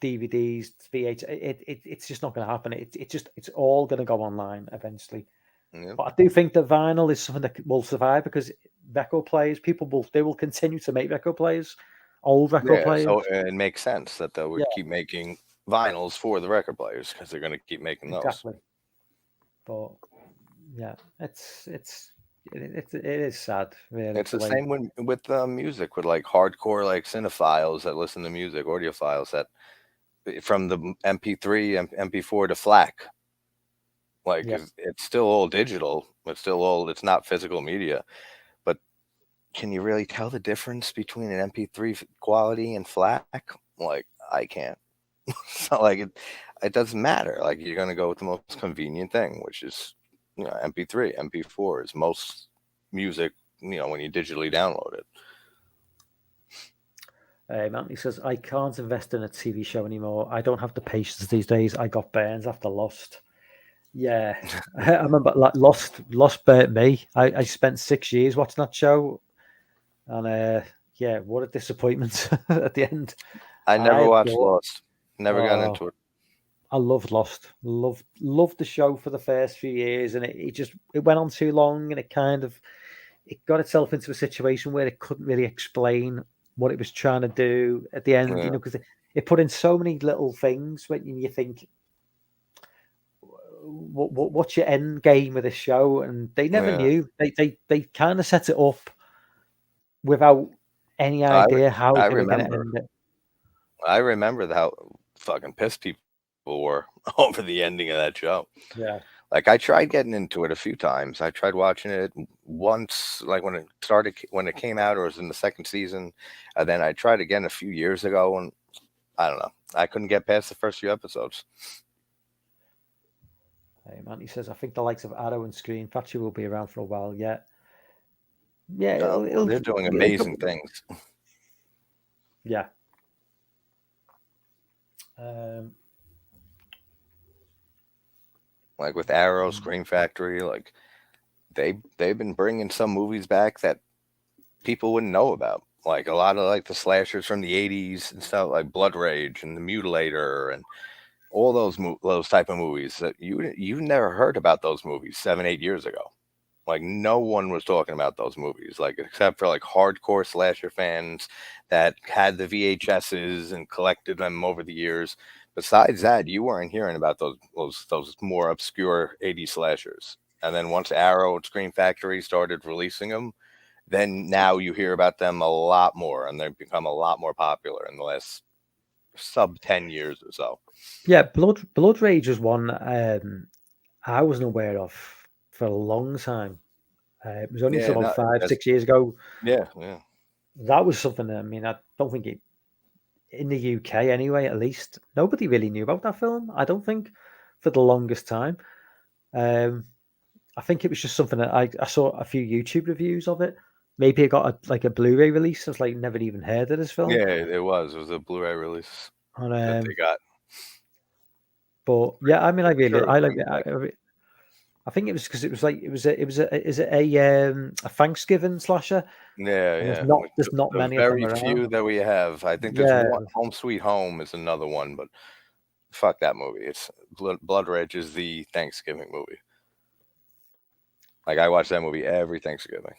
VH. It's just not going to happen. It's all going to go online eventually. Yeah. But I do think that vinyl is something that will survive, because record players, they will continue to make record players, old record players. So it makes sense that they would keep making vinyls for the record players, because they're going to keep making those. Exactly. But yeah, it is sad. Really. It's the same with music, with like hardcore like cinephiles that listen to music, audiophiles that from the MP3, MP4 to FLAC. Like it's still all digital. It's not physical media. But can you really tell the difference between an MP3 quality and FLAC? Like I can't. So like it doesn't matter. Like you're gonna go with the most convenient thing, which is MP3, MP4 is most music. When you digitally download it. Anthony says, I can't invest in a TV show anymore. I don't have the patience these days. I got burns after Lost. Yeah, I remember Lost burnt me. I spent 6 years watching that show, and what a disappointment at the end. I never watched Lost. Never got into it. I loved Lost. Loved the show for the first few years, and it went on too long, and it got itself into a situation where it couldn't really explain what it was trying to do at the end. Because it put in so many little things when you think, what's your end game with this show? And they never knew. They kind of set it up without any idea how they were going to end it. I remember how fucking pissed people were over the ending of that show. Yeah. Like I tried getting into it a few times. I tried watching it once, like when it came out, or it was in the second season. And then I tried again a few years ago, and I don't know. I couldn't get past the first few episodes. Hey man, he says, I think the likes of Arrow and Screen Factory will be around for a while yet. Yeah, they're doing amazing things. Yeah. Like with Arrow, Screen Factory, like they've been bringing some movies back that people wouldn't know about. Like a lot of like the slashers from the 80s and stuff, like Blood Rage and The Mutilator and all those type of movies that you never heard about those movies 7-8 years ago. Like no one was talking about those movies, like except for like hardcore slasher fans that had the VHSs and collected them over the years. Besides that, you weren't hearing about those more obscure 80s slashers. And then once Arrow and Screen Factory started releasing them, then now you hear about them a lot more, and they've become a lot more popular in the last sub 10 years or so. Yeah, Blood Rage was one I wasn't aware of for a long time. It was only about 5-6 years ago. Yeah. That was something that, I mean, I don't think in the UK anyway, at least, nobody really knew about that film. I don't think for the longest time. I think it was just something that I saw a few YouTube reviews of it. Maybe it got a Blu-ray release. I was like, never even heard of this film. Yeah, it was a Blu-ray release that they got. But yeah, I mean, Sure, I like things it. like I think it was because it was like is it a Thanksgiving slasher? yeah, And yeah. With there's not the many of them very around. few that we have, I think there's Yeah, one. Home Sweet Home is another one, but fuck that movie. It's Blood Rage is the Thanksgiving movie. Like I watch that movie every Thanksgiving.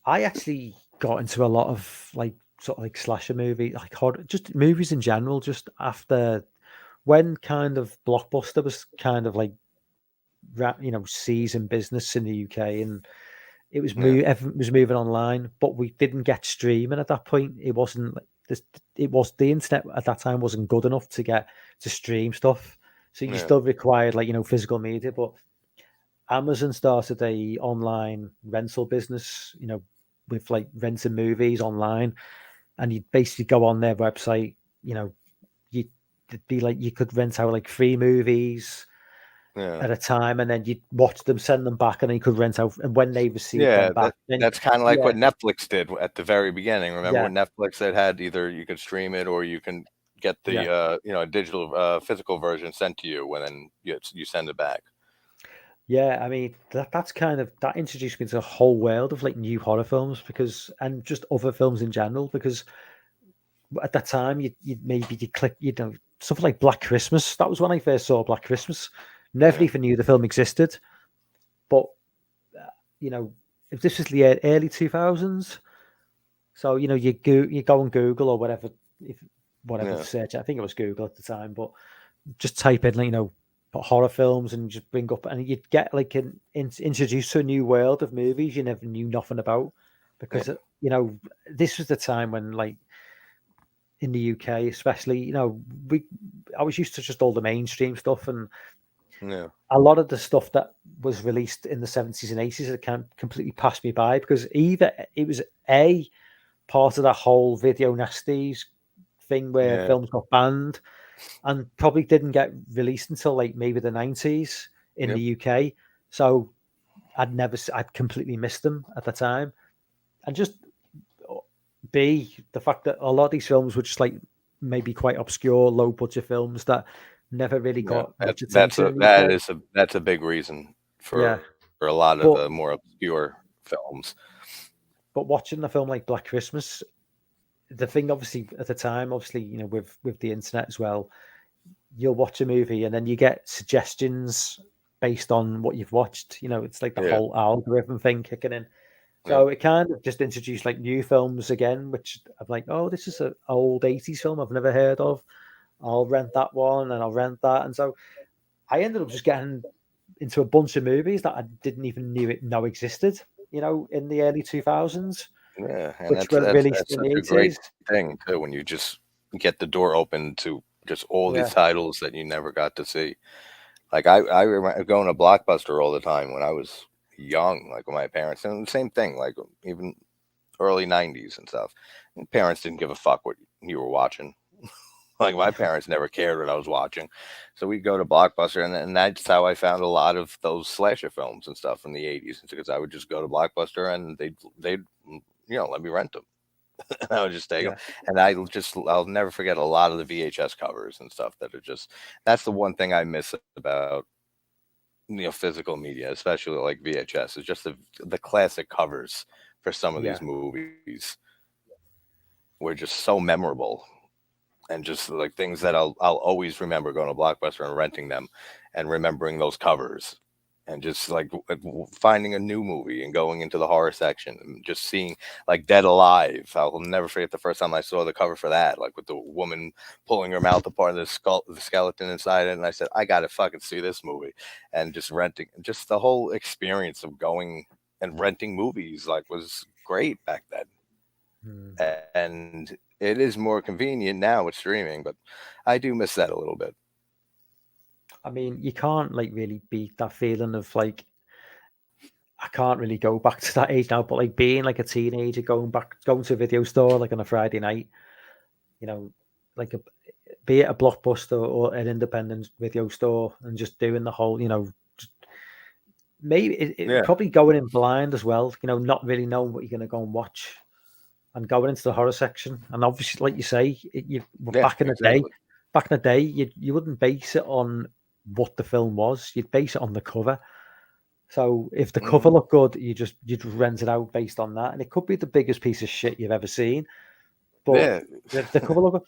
I actually got into a lot of like sort of like slasher movie, like horror, just movies in general, just after when kind of Blockbuster was kind of like seizing business in the UK, and it was Yeah, everything was moving online, but we didn't get streaming at that point. It wasn't like this. It was the internet at that time wasn't good enough to get to stream stuff, so you yeah, still required like physical media. But Amazon started a online rental business, with like renting movies online, and you'd basically go on their website, you'd be like you could rent out like 3 movies yeah. at a time, and then you'd watch them, send them back, and then you could rent out. And when they received Yeah, them back, then that's kind of like yeah, what Netflix did at the very beginning. Remember yeah, when Netflix had either you could stream it or you can get yeah, the digital physical version sent to you, and then you send it back. yeah. I mean, that's kind of that introduced me to a whole world of like new horror films and just other films in general because at that time you click something like Black Christmas. That was when I first saw Black Christmas. Never Yeah, even knew the film existed, but you know if this was the early 2000s, so you go on Google or whatever, if whatever yeah, search. I think it was Google at the time, but just type in like put horror films and just bring up, and you'd get like introduced to a new world of movies you never knew nothing about because yeah, this was the time when like in the UK, especially, I was used to just all the mainstream stuff, and yeah, a lot of the stuff that was released in the 70s and 80s it can completely passed me by because either it was a part of that whole video nasties thing where yeah, films got banned and probably didn't get released until like maybe the 90s in yep, the UK. So I'd completely missed them at the time. And just B, the fact that a lot of these films were just like maybe quite obscure, low budget films that never really yeah. got much attention in the UK. That's a big reason Yeah. for a lot of But the more obscure films. watching a film like Black Christmas, the thing obviously at the time, obviously, with the internet as well, you'll watch a movie and then you get suggestions based on what you've watched. It's like the Yeah, whole algorithm thing kicking in. yeah, So it kind of just introduced like new films again, which I'm like, oh, this is an old 80s film I've never heard of. I'll rent that one and I'll rent that. And so I ended up just getting into a bunch of movies that I didn't even know existed, in the early 2000s, yeah. And which were released that's in such the a great 80s. thing too when you just get the door open to just all these Yeah. titles that you never got to see. Like I remember going to Blockbuster all the time when I was young, like with my parents, and the same thing, like even early '90s and stuff. And parents didn't give a fuck what you were watching. Like my parents never cared what I was watching, so we'd go to Blockbuster, and that's how I found a lot of those slasher films and stuff in the '80s, because I would just go to Blockbuster and they'd let me rent them. And I would just take them, Yeah. and I'll never forget a lot of the VHS covers and stuff that are just that's the one thing I miss about physical media, especially like VHS, is just the classic covers for some of Yeah. these movies were just so memorable, and just like things that I'll always remember going to Blockbuster and renting them, and remembering those covers, and just like finding a new movie and going into the horror section and just seeing like Dead Alive. I'll never forget the first time I saw the cover for that, like with the woman pulling her mouth apart, the skeleton inside it, and I said, I gotta fucking see this movie, and just renting, just the whole experience of going and renting movies like was great back then. Hmm. And it is more convenient now with streaming, but I do miss that a little bit. I mean, you can't like really beat that feeling of like, I can't really go back to that age now, but like being like a teenager, going to a video store like on a Friday night, like be it a Blockbuster or an independent video store, and just doing the whole, just maybe it Yeah, probably going in blind as well, not really knowing what you're going to go and watch, and going into the horror section. And obviously, like you say, yeah, back in the day, exactly. back in the day, you wouldn't base it on what the film was. You'd base it on the cover. So if the cover looked good, you'd rent it out based on that, and it could be the biggest piece of shit you've ever seen. But if the cover look,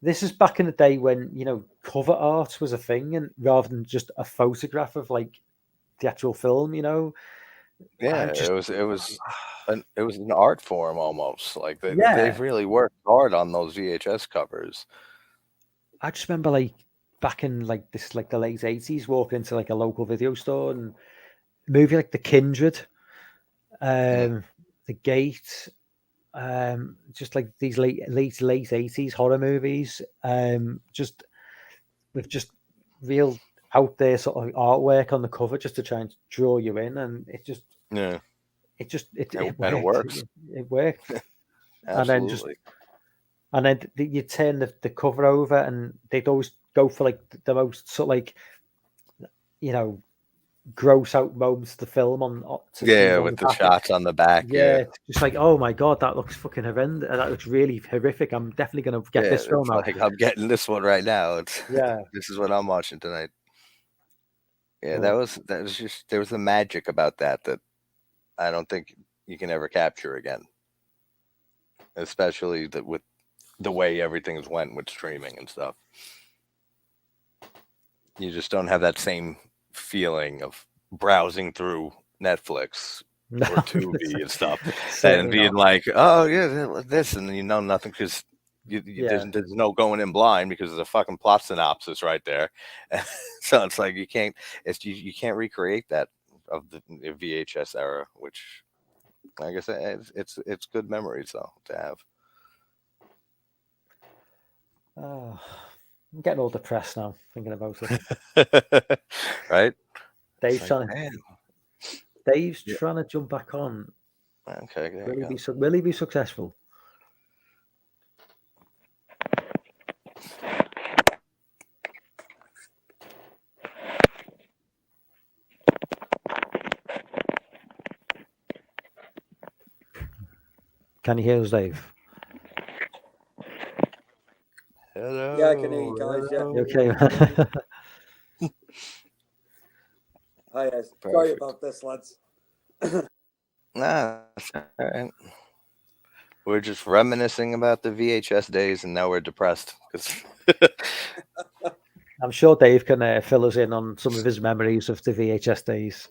this is back in the day when cover art was a thing, and rather than just a photograph of like the actual film, Yeah, just- it was an art form almost. Like Yeah. they've really worked hard on those VHS covers. I just remember like back in like the late 80s, walking into like a local video store and a movie like The Kindred, The Gate, just like these late 80s horror movies, just with just real out there sort of artwork on the cover just to try and draw you in, and it works. It worked. Absolutely. And then you turn the cover over, and they'd always go for like the most sort of like, gross out moments of the film with the shots on the back. Yeah, just like, oh my god, that looks fucking horrendous. That looks really horrific. I'm definitely gonna get this film out. Like, I'm getting this one right now. Yeah, this is what I'm watching tonight. Yeah, that was just, there was a magic about that I don't think you can ever capture again. Especially with the way everything's went with streaming and stuff. You just don't have that same feeling of browsing through Netflix or Tubi and stuff and being like, oh yeah, this, and nothing because there's no going in blind because there's a fucking plot synopsis right there. So it's like you can't recreate that of the VHS era, which like I said, it's good memories though to have. Oh, I'm getting all depressed now thinking about it. Right? Dave's trying to jump back on. Okay. Will he be successful? Can you hear us, Dave? Hello. Yeah, I can hear you guys. Yeah. You okay? Hi, sorry about this, lads. Nah, all right. We're just reminiscing about the VHS days, and now we're depressed. I'm sure Dave can fill us in on some of his memories of the VHS days.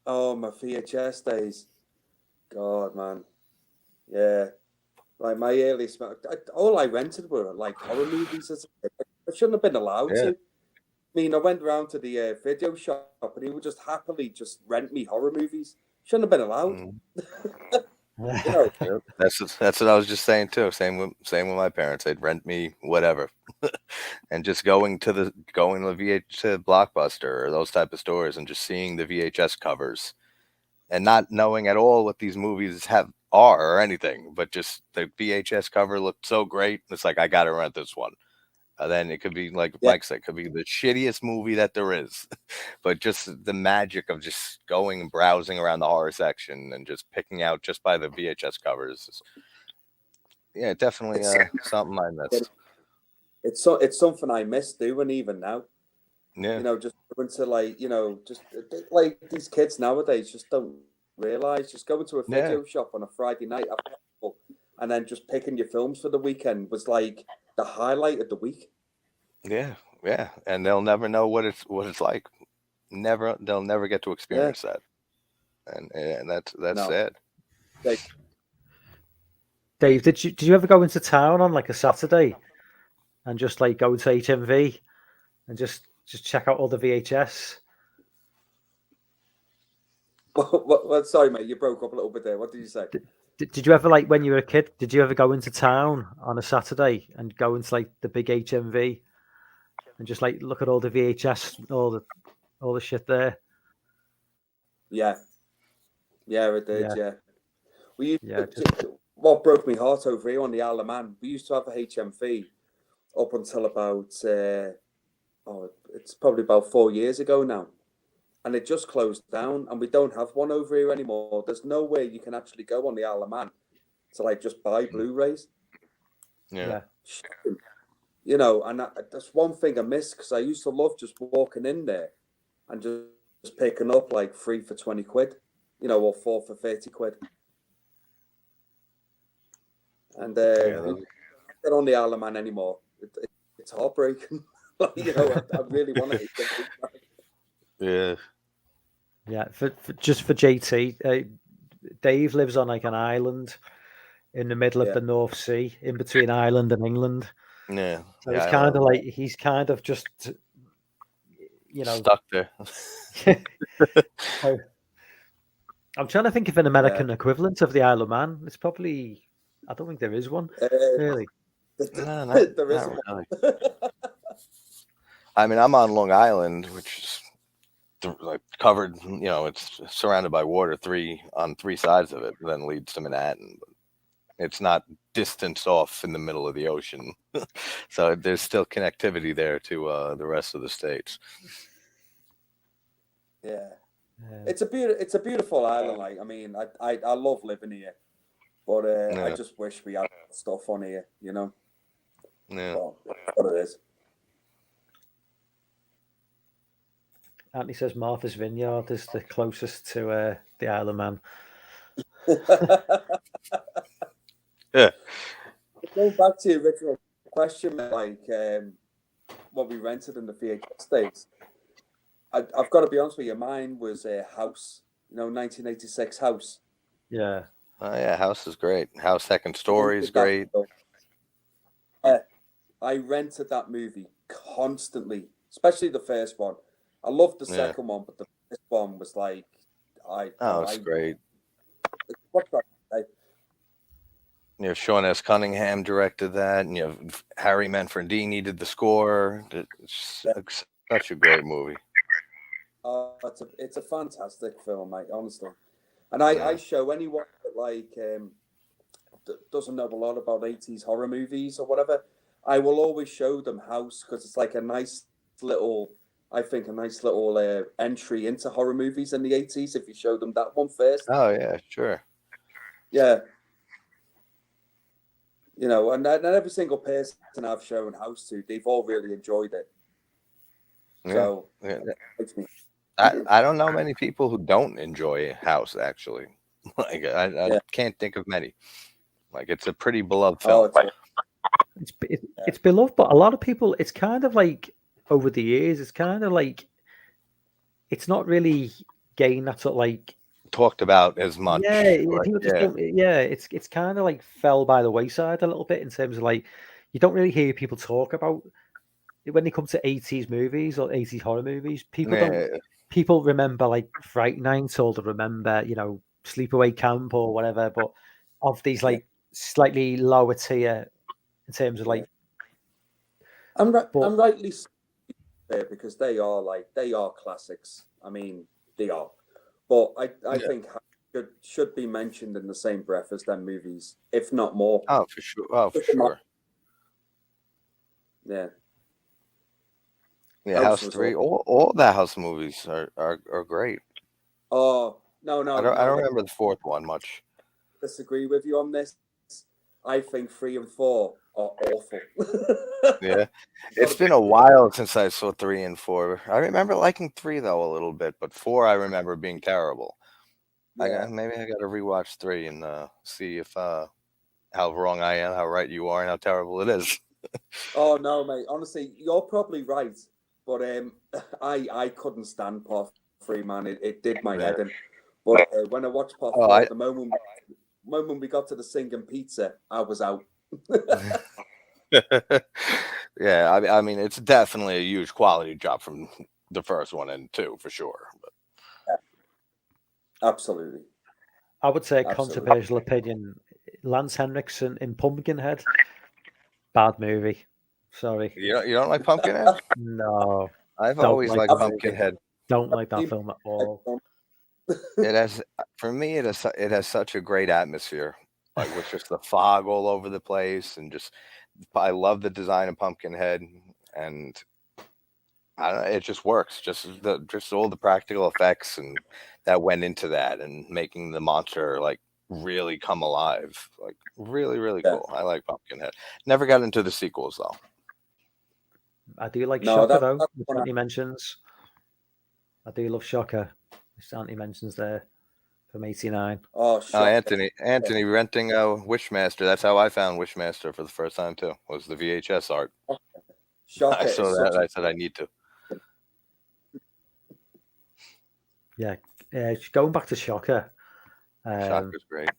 Oh, my VHS days. God, man. Yeah. Like my earliest, all I rented were like horror movies. I shouldn't have been allowed to. I mean, I went around to the video shop and he would just happily just rent me horror movies. Shouldn't have been allowed. That's what I was just saying too. Same with my parents. They'd rent me whatever, and just going to Blockbuster or those type of stores and just seeing the VHS covers, and not knowing at all what these movies are or anything, but just the VHS cover looked so great. It's like, I gotta rent this one. Then it could be like Mike said, could be the shittiest movie that there is, but just the magic of just going and browsing around the horror section and just picking out just by the VHS covers. Yeah, definitely something I missed. It's something I miss doing even now. Yeah, just going to just like these kids nowadays just don't realize. Just going to a video shop on a Friday night and then just picking your films for the weekend was like the highlight of the week. Yeah, and they'll never know what it's like. They'll never get to experience that, and that's sad. Dave, did you ever go into town on like a Saturday and just like go to HMV and just check out all the VHS? What, sorry, mate, you broke up a little bit there. What did you say? Did you ever, like when you were a kid, did you ever go into town on a Saturday and go into like the big HMV and just like look at all the VHS, all the shit there? Yeah, I did. Yeah. What broke my heart over here on the Isle of Man, we used to have a HMV up until about it's probably about 4 years ago now. And it just closed down, and we don't have one over here anymore. There's no way you can actually go on the Isle of Man to like just buy Blu-rays. Yeah. You know, and that's one thing I miss because I used to love just walking in there and just picking up like 3 for 20 quid, you know, or 4 for 30 quid. And Yeah, not on the Isle of Man anymore. It's heartbreaking. You know, I really want to get it back. yeah, Yeah, just for JT, Dave lives on like an island in the middle of Yeah. the North Sea, in between Ireland and England. yeah. So Yeah, it's I kind of remember. like he's kind of just, you know. Stuck there. So I'm trying to think of an American equivalent of the Isle of Man. It's probably, I don't think there is one, really. No, There not isn't really. one. I mean, I'm on Long Island, which is like covered. You know, it's surrounded by water on three sides of it. Then leads to Manhattan. But it's not distanced off in the middle of the ocean, so there's still connectivity there to the rest of the states. Yeah. Yeah. It's a beautiful island. Like, I mean, I love living here, but I Yeah. just wish we had stuff on here, you know. Yeah. Well, that's what it is. Anthony says Martha's Vineyard is the closest to the Isle of Man. Yeah. Going back to your original question, like what we rented in the VHS days, I've got to be honest with you. Mine was a House, you know, 1986 House. Yeah. Oh yeah, House is great. House second story is great. I rented that movie constantly, especially the first one. I loved the Yeah. second one, but the first one was like, It's great. What's that? You have Sean S. Cunningham directed that, and you have Harry Manfredini did the score. It's such a great movie. It's a fantastic film, mate. Honestly, and I show anyone that like doesn't know a lot about 80s horror movies or whatever. I will always show them House because it's like a nice little entry into horror movies in the 80s. If you show them that one first. Oh yeah, sure. Yeah. You know, and every single person I've shown House to, they've all really enjoyed it. Yeah. So Yeah. makes me. I don't know many people who don't enjoy House, actually. Like I can't think of many. Like, it's a pretty beloved film. It's beloved, but a lot of people, it's kind of like over the years, it's kind of like it's not really gained that sort of like talked about as much. Yeah, people just don't. Yeah, it's kind of like fell by the wayside a little bit in terms of like you don't really hear people talk about when they come to 80s movies or 80s horror movies. People don't. People remember like Fright Night, or they remember, you know, Sleepaway Camp or whatever. But of these like slightly lower tier in terms of like, I'm rightly there because they are classics. I mean, they are. But I think should be mentioned in the same breath as them movies, if not more. Oh, for sure. Oh, for sure. Yeah. Yeah, House 3. All the House movies are great. Oh, no. I don't remember the fourth one much. Disagree with you on this. I think 3 and 4 are awful. Yeah. It's been a while since I saw 3 and 4. I remember liking 3 though a little bit, but 4 I remember being terrible. Yeah. Maybe I got to rewatch 3 and see if how wrong I am, how right you are, and how terrible it is. Oh no, mate. Honestly, you're probably right, but I couldn't stand part 3, man. It did my head in. But when I watched part 4, the moment we got to the singing pizza, I was out. Yeah, I mean, it's definitely a huge quality drop from the first one and 2 for sure. But. Yeah. Absolutely. I would say a controversial opinion. Lance Henriksen in Pumpkinhead, bad movie. Sorry. You don't like Pumpkinhead? No. I've always liked Pumpkinhead. Don't like that film at all. It has, for me, it has such a great atmosphere, like with just the fog all over the place, and just I love the design of Pumpkinhead, and I don't know, it just works. Just all the practical effects and that went into that, and making the monster like really come alive, like really cool. I like Pumpkinhead. Never got into the sequels though. I do like No, Shocker though. that's Which one. Anthony mentions. I do love Shocker. Which Anthony mentions there from '89. Oh, Oh, shocking. Anthony renting Wishmaster. That's how I found Wishmaster for the first time too. Was the VHS art. I Shocker saw is that. such I said I need to. Yeah, going back to Shocker. Shocker's great.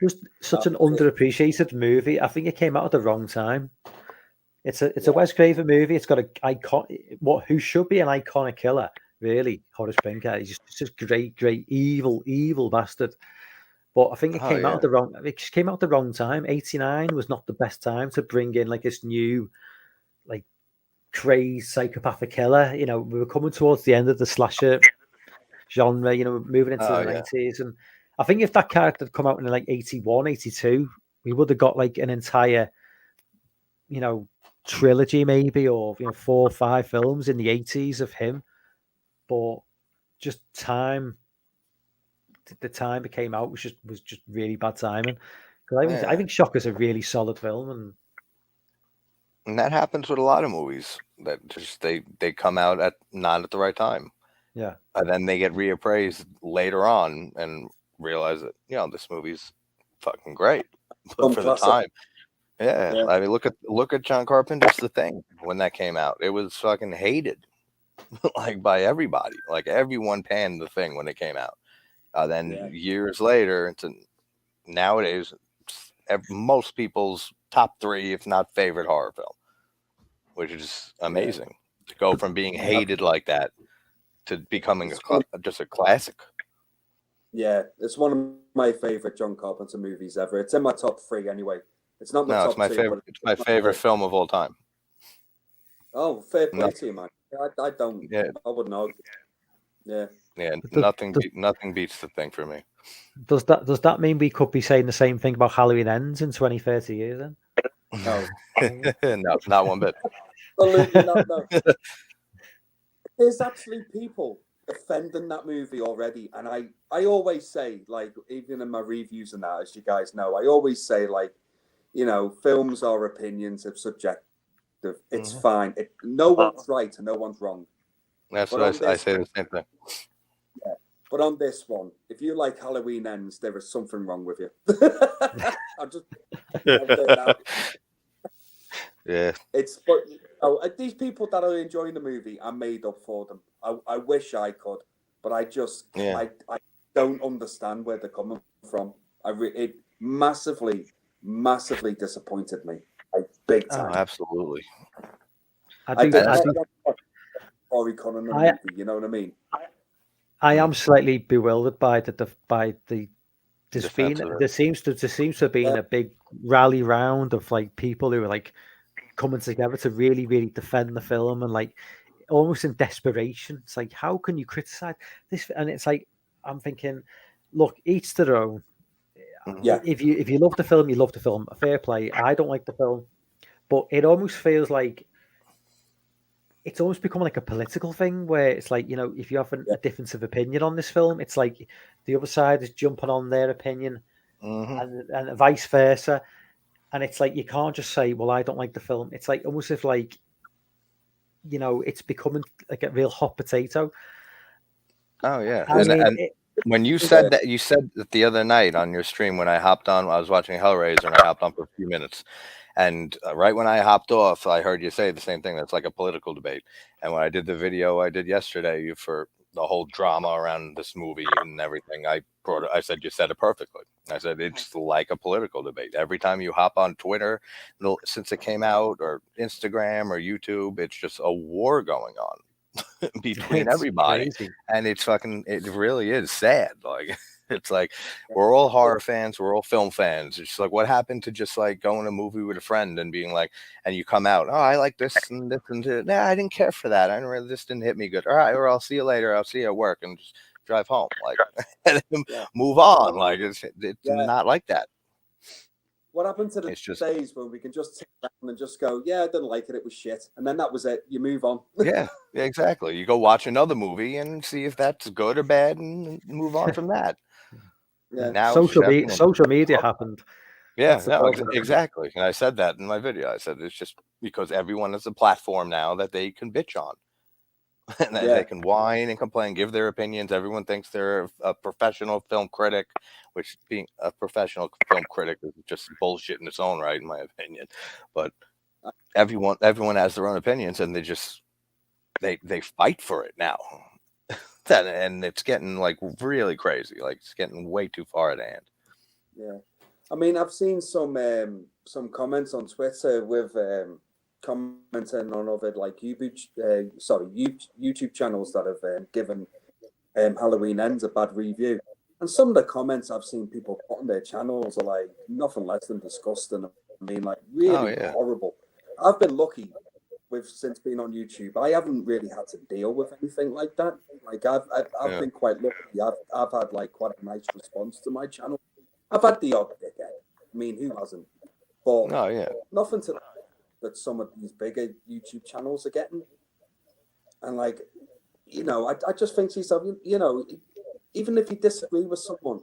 Just such an underappreciated movie. I think it came out at the wrong time. It's a Wes Craven movie. It's got who should be an iconic killer, really. Horace Pinker. He's just great, evil bastard. But I think it came out at the wrong. It just came out at the wrong time. '89 was not the best time to bring in like this new, like, crazed psychopathic killer. You know, we were coming towards the end of the slasher genre. You know, moving into the '90s, and I think if that character had come out in like '81, '82, we would have got like an entire, you know, trilogy maybe, or 4 or 5 films in the '80s of him. But just time. The time it came out was just really bad timing. Because I think Shocker's a really solid film, and that happens with a lot of movies that just they come out at not at the right time. Yeah, and then they get reappraised later on and realize that this movie's fucking great, but for the time, yeah. I mean, look at John Carpenter's The Thing when that came out. It was fucking hated, like by everybody. Like everyone panned The Thing when it came out. Then years later, nowadays, most people's top 3, if not favorite horror film, which is amazing to go from being hated like that to becoming just a classic. Yeah, it's one of my favorite John Carpenter movies ever. It's in my top 3 anyway. It's not my top 2. Favorite. It's my favorite film of all time. Oh, fair play to you, man. I don't. Yeah. I wouldn't argue. Yeah. Yeah, nothing beats The Thing for me. Does that mean we could be saying the same thing about Halloween Ends in 20, 30 years then? No. No, not one bit. Absolutely not, no. There's actually people defending that movie already, and I always say, like, even in my reviews and that, as you guys know, I always say, like, films are opinions, it's subjective. It's fine. No one's right and no one's wrong. That's what I say the same thing. Yeah. But on this one, if you like Halloween Ends, there is something wrong with you. I'll yeah. But these people that are enjoying the movie, I made up for them. I wish I could, but I just I don't understand where they're coming from. It massively disappointed me, like big time. Oh, absolutely. I did Rory Cullen movie, you know what I mean? I am slightly bewildered by there seems to have been a big rally round of like people who are like coming together to really, really defend the film, and like almost in desperation. It's like, how can you criticize this? And it's like, I'm thinking, look, each to their own. Yeah. If you love the film, you love the film. Fair play. I don't like the film, but it almost feels like it's almost become like a political thing where it's like, if you have a difference of opinion on this film, it's like the other side is jumping on their opinion and vice versa. And it's like, you can't just say, well, I don't like the film. It's like almost if like, it's becoming like a real hot potato. Oh, yeah. When you said that, you said that the other night on your stream when I hopped on, I was watching Hellraiser and I hopped on for a few minutes. And right when I hopped off, I heard you say the same thing. That's like a political debate. And when I did the video I did yesterday for the whole drama around this movie and everything, I said, you said it perfectly. I said, it's like a political debate. Every time you hop on Twitter, since it came out, or Instagram or YouTube, it's just a war going on between everybody. Crazy. And it really is sad. Like, it's like, we're all horror fans, we're all film fans. It's just like, what happened to just like going to a movie with a friend and being like, and you come out, oh, I like this and this and that. Nah, I didn't care for that. This didn't hit me good. All right, or I'll see you later. I'll see you at work, and just drive home. Like, and move on. Like, it's not like that. What happened to the days when we can just sit down and just go, yeah, I didn't like it, it was shit, and then that was it. You move on. Yeah, exactly. You go watch another movie and see if that's good or bad, and move on from that. Yeah. Now social media happened. Yeah, That's the no, problem. exactly. And I said that in my video. I said it's just because everyone has a platform now that they can bitch on. And Yeah. they can whine and complain, give their opinions. Everyone thinks they're a professional film critic, which being a professional film critic is just bullshit in its own right, in my opinion. But everyone has their own opinions, and they fight for it now. And it's getting like really crazy. Like it's getting way too far at hand. Yeah, I mean, I've seen some comments on Twitter with commenting on other like YouTube channels that have given Halloween Ends a bad review, and some of the comments I've seen people put on their channels are like nothing less than disgusting. I mean, like really yeah. horrible. I've been lucky since being on YouTube. I haven't really had to deal with anything like that. Like I've been quite lucky. I've had like quite a nice response to my channel. I've had the odd dickhead. I mean, who hasn't? But Oh yeah. nothing to that some of these bigger YouTube channels are getting. And like, I just think to yourself, even if you disagree with someone,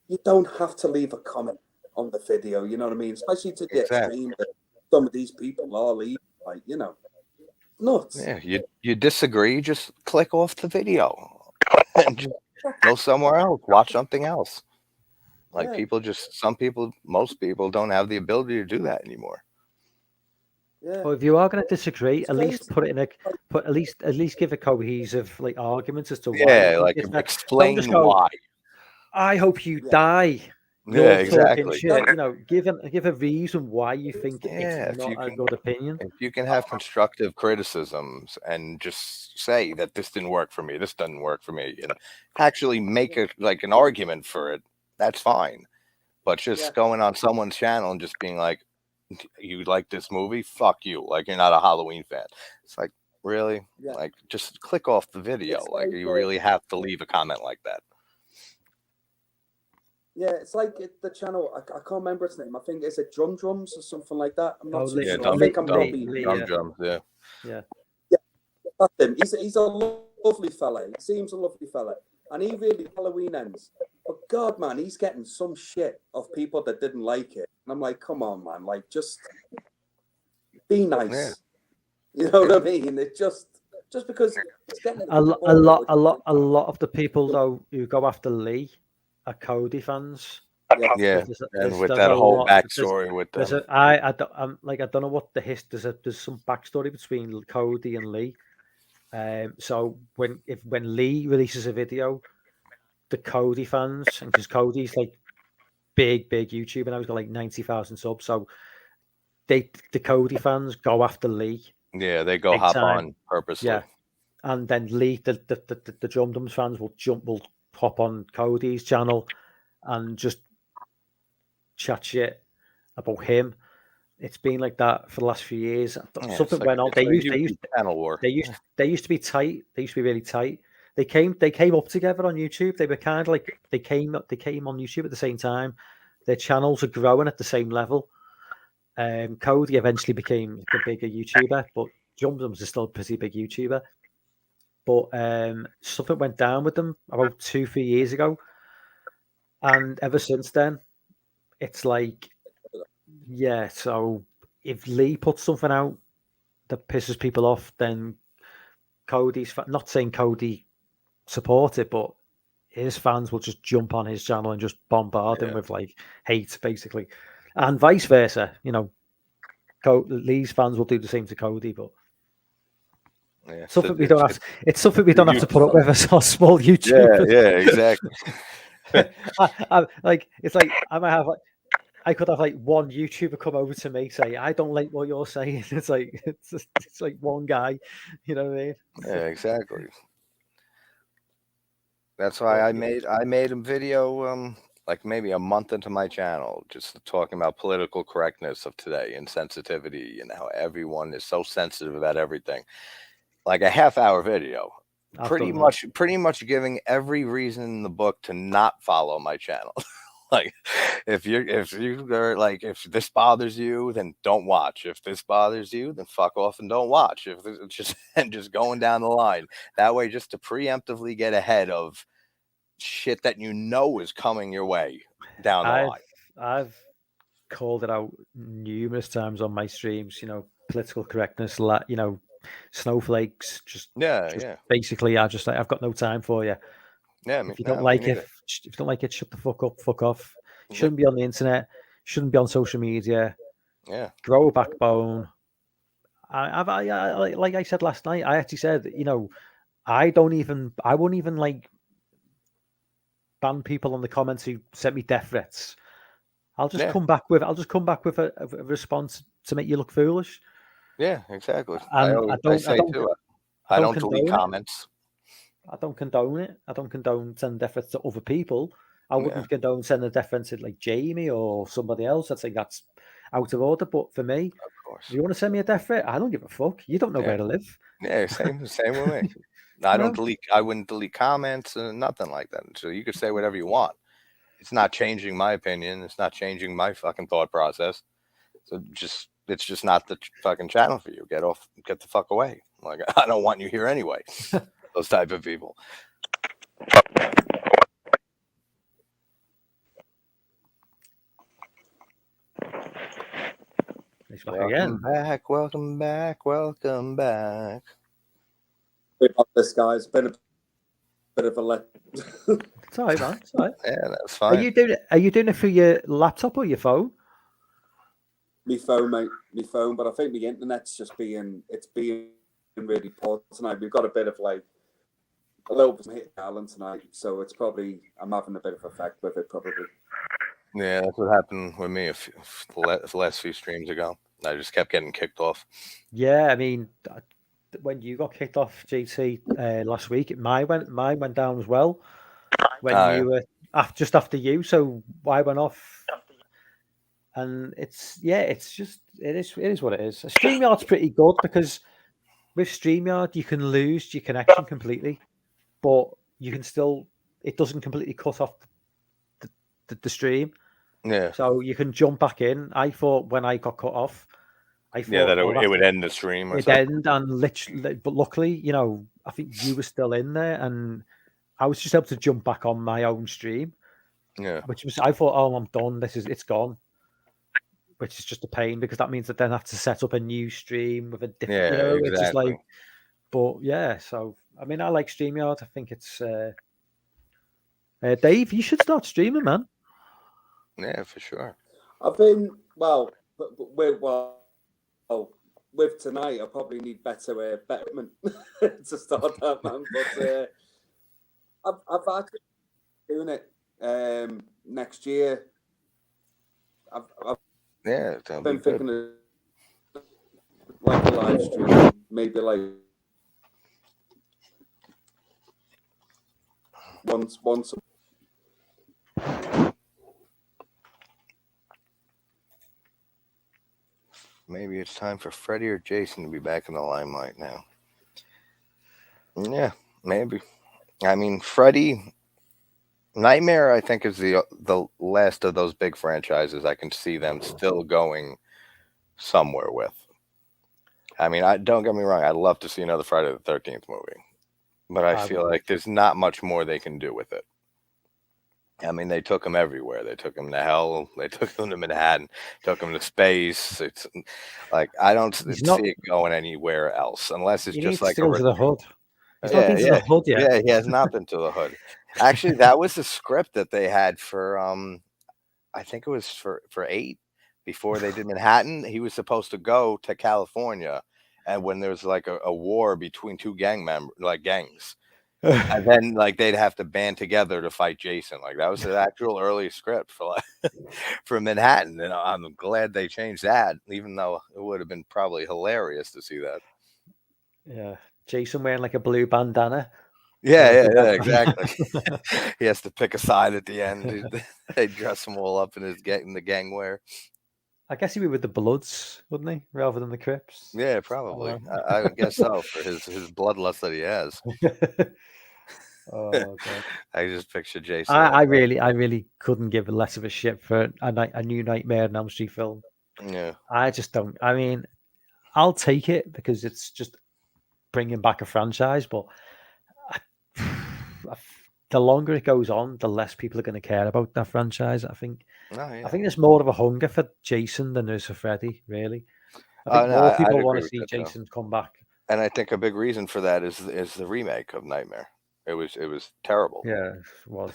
you don't have to leave a comment on the video. You know what I mean? Especially to the extreme that some of these people are leaving. Like, nuts. Yeah, you disagree, just click off the video and just go somewhere else, watch something else. Like most people don't have the ability to do that anymore. Yeah. Well, if you are going to disagree, at least put it in at least give a cohesive like argument as to why. Like explain don't just go, why. I hope you die. Yeah, You're talking exactly. shit. Give a reason why you think it's not a good opinion. If you can have constructive criticisms and just say that this didn't work for me, this doesn't work for me, and actually make it like an argument for it, that's fine. But just going on someone's channel and just being like, you like this movie? Fuck you. Like you're not a Halloween fan. It's like, really? Yeah. Like just click off the video. It's like you really have to leave a comment like that. Yeah, it's like the channel. I can't remember its name. I think it's Drum Drums or something like that. I'm not too sure. I think I'm probably Drums. Yeah. Yeah. That's him. He's a lovely fella. He seems a lovely fella, and he really Halloween Ends. But God, man, he's getting some shit of people that didn't like it, and I'm like, come on, man, like just be nice. Yeah. You know what I mean? It just because it's getting a lot of the people though who go after Lee are Cody fans. Yeah, and with that whole backstory with them. I don't know what the history. There's some backstory between Cody and Lee. So when Lee releases a video, the Cody fans, and because Cody's like big YouTuber now, he's got like 90,000 subs. So the Cody fans go after Lee. Yeah, they go hop on purposely. Yeah, and then Lee, the Drum Dums fans will hop on Cody's channel and just chat shit about him. It's been like that for the last few years. Something went on. They used to be tight. They used to be really tight. They came up together on YouTube. They were kind of like they came on YouTube at the same time. Their channels are growing at the same level. Cody eventually became the bigger YouTuber, but Drum Dums is still a pretty big YouTuber. But something went down with them about 2-3 years ago, and ever since then, it's like, yeah. So if Lee puts something out that pisses people off, then Cody's not saying Cody support it, but his fans will just jump on his channel and just bombard him with like hate, basically, and vice versa. Lee's fans will do the same to Cody, but. Yeah, something we don't have. It's something we don't have to put up with as a small YouTuber. Yeah, exactly. I could have like one YouTuber come over to me say, "I don't like what you're saying." It's like one guy, you know what I mean? Yeah, exactly. That's why I made a video like maybe a month into my channel, just talking about political correctness of today and sensitivity and how everyone is so sensitive about everything. Like a half-hour video, pretty much giving every reason in the book to not follow my channel. Like if this bothers you, then don't watch. If this bothers you, then fuck off and don't watch. If just going down the line that way, just to preemptively get ahead of shit that is coming your way down the line. called it out numerous times on my streams. Political correctness, snowflakes. Just Yeah. basically, I've got no time for you. Yeah. If you don't like it, shut the fuck up, fuck off. Shouldn't be on the internet. Shouldn't be on social media. Yeah. Grow a backbone. Like I said last night, I actually said, I won't even like ban people on the comments who sent me death threats. I'll just come back with a response to make you look foolish. Yeah, exactly. And I say too. I don't delete comments. I don't condone it. I don't condone sending death threats to other people. I wouldn't condone sending a death threat to like Jamie or somebody else. I think that's out of order. But for me, of course, if you want to send me a death threat, I don't give a fuck. You don't know where to live. Yeah, same with me. I wouldn't delete comments and nothing like that. So you could say whatever you want. It's not changing my opinion. It's not changing my fucking thought process. So it's just not the fucking channel for you. Get the fuck away. Like, I don't want you here anyway. Those type of people. He's back again. Welcome back. This guy's been a bit of a let. It's all right, man. It's all right. Yeah, that's fine. Are you doing it through your laptop or your phone? Me phone, mate. Me phone, but I think the internet's just being really poor tonight. We've got a bit of like a little bit of hit Ireland tonight, so it's probably I'm having a bit of effect with it probably. Yeah, that's what happened with me the last few streams ago. I just kept getting kicked off. Yeah, I mean, when you got kicked off, GT, last week, mine went down as well. When you were just after you, so I went off. And it is what it is. StreamYard's pretty good because with StreamYard you can lose your connection completely, but you can still, it doesn't completely cut off the stream. Yeah. So you can jump back in. I thought when I got cut off, I thought that it would end the stream. It'd end, and literally, but luckily, I think you were still in there, and I was just able to jump back on my own stream. Yeah. Which was, I thought, oh, I'm done. It's gone. Which is just a pain because that means that then I have to set up a new stream with a different, exactly. It's just like, but yeah. So I mean, I like StreamYard. I think it's Dave. You should start streaming, man. Yeah, for sure. I've been with tonight. I probably need better equipment to start that, man. But I've actually doing it next year. I've been thinking of like a live stream, maybe like once. Maybe it's time for Freddie or Jason to be back in the limelight now. Yeah, maybe. I mean, Freddie, Nightmare, I think, is the last of those big franchises I can see them still going somewhere with. I mean, don't get me wrong. I'd love to see another Friday the 13th movie, but I feel like there's not much more they can do with it. I mean, they took him everywhere. They took him to hell. They took him to Manhattan. Took him to space. It's like I don't see it going anywhere else unless it's just like to the hood. He's not been to the hood yet. Yeah, he has not been to the hood. Actually, that was the script that they had for I think it was for 8 before they did Manhattan. He was supposed to go to California, and when there was like a war between two gangs. And then like they'd have to band together to fight Jason. Like that was the actual early script for for Manhattan. And I'm glad they changed that, even though it would have been probably hilarious to see that. Yeah. Jason wearing like a blue bandana. Yeah, exactly. He has to pick a side at the end. They dress him all up in the gang wear. I guess he'd be with the Bloods, wouldn't he, rather than the Crips? Yeah, probably. I guess so, for his bloodlust that he has. Oh God! I just picture Jason. I really couldn't give less of a shit for a new Nightmare on Elm Street film. Yeah, I just don't. I mean, I'll take it because it's just bringing back a franchise, but the longer it goes on, the less people are going to care about that franchise. I think. Oh, yeah. I think there's more of a hunger for Jason than there is for Freddy. Really, I think No, more I'd people agree want to with see that, too. Jason come back. And I think a big reason for that is the remake of Nightmare. It was terrible. Yeah, it was.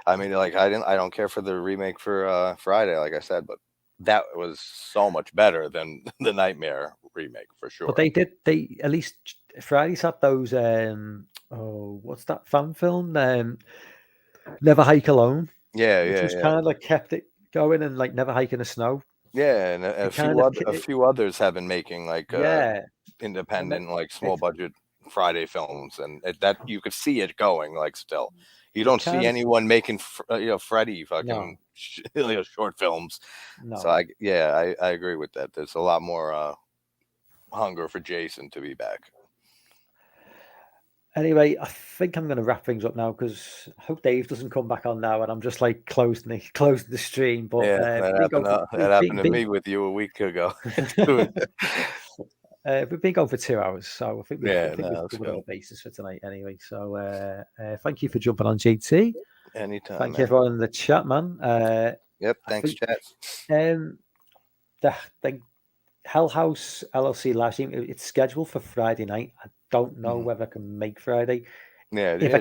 I mean, like I don't care for the remake for Friday, like I said, but that was so much better than the Nightmare remake for sure. But they at least Friday's had those. What's that fan film? Never Hike Alone. Yeah, which yeah, was yeah. kind of like kept it going and like Never Hike in the Snow. Yeah, and a few others have been making like independent, like small budget Friday films, and that you could see it going. Like still, you don't see anyone making Freddy fucking short films. No. So I agree with that. There's a lot more hunger for Jason to be back. Anyway, I think I'm going to wrap things up now because I hope Dave doesn't come back on now and I'm just like closing the stream. But that happened to me with you a week ago. We've been going for 2 hours, so I think we've covered all the bases for tonight anyway. So thank you for jumping on, GT. Anytime. Thank you everyone in the chat, man. Yep, thanks, chat. The Hell House LLC live stream, it's scheduled for Friday night. I don't know whether I can make Friday. If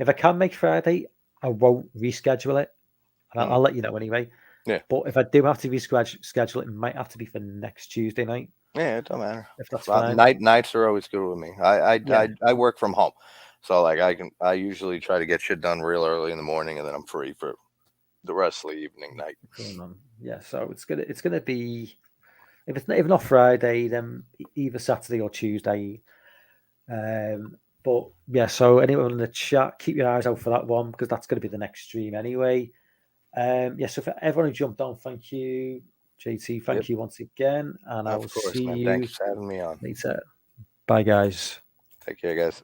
I can make Friday, I won't reschedule it. And I'll let you know anyway. Yeah. But if I do have to reschedule it, it might have to be for next Tuesday night. Yeah, it don't matter. If that's fine. Nights are always good with me. I work from home, so like I usually try to get shit done real early in the morning, and then I'm free for the rest of the evening night. Yeah, so it's gonna be, if not Friday, then either Saturday or Tuesday. But yeah, so anyone in the chat, keep your eyes out for that one because that's going to be the next stream anyway. So for everyone who jumped on, thank you, JT. Thank you once again, and I will see you. Thanks for having me on. Later. Bye, guys. Take care, guys.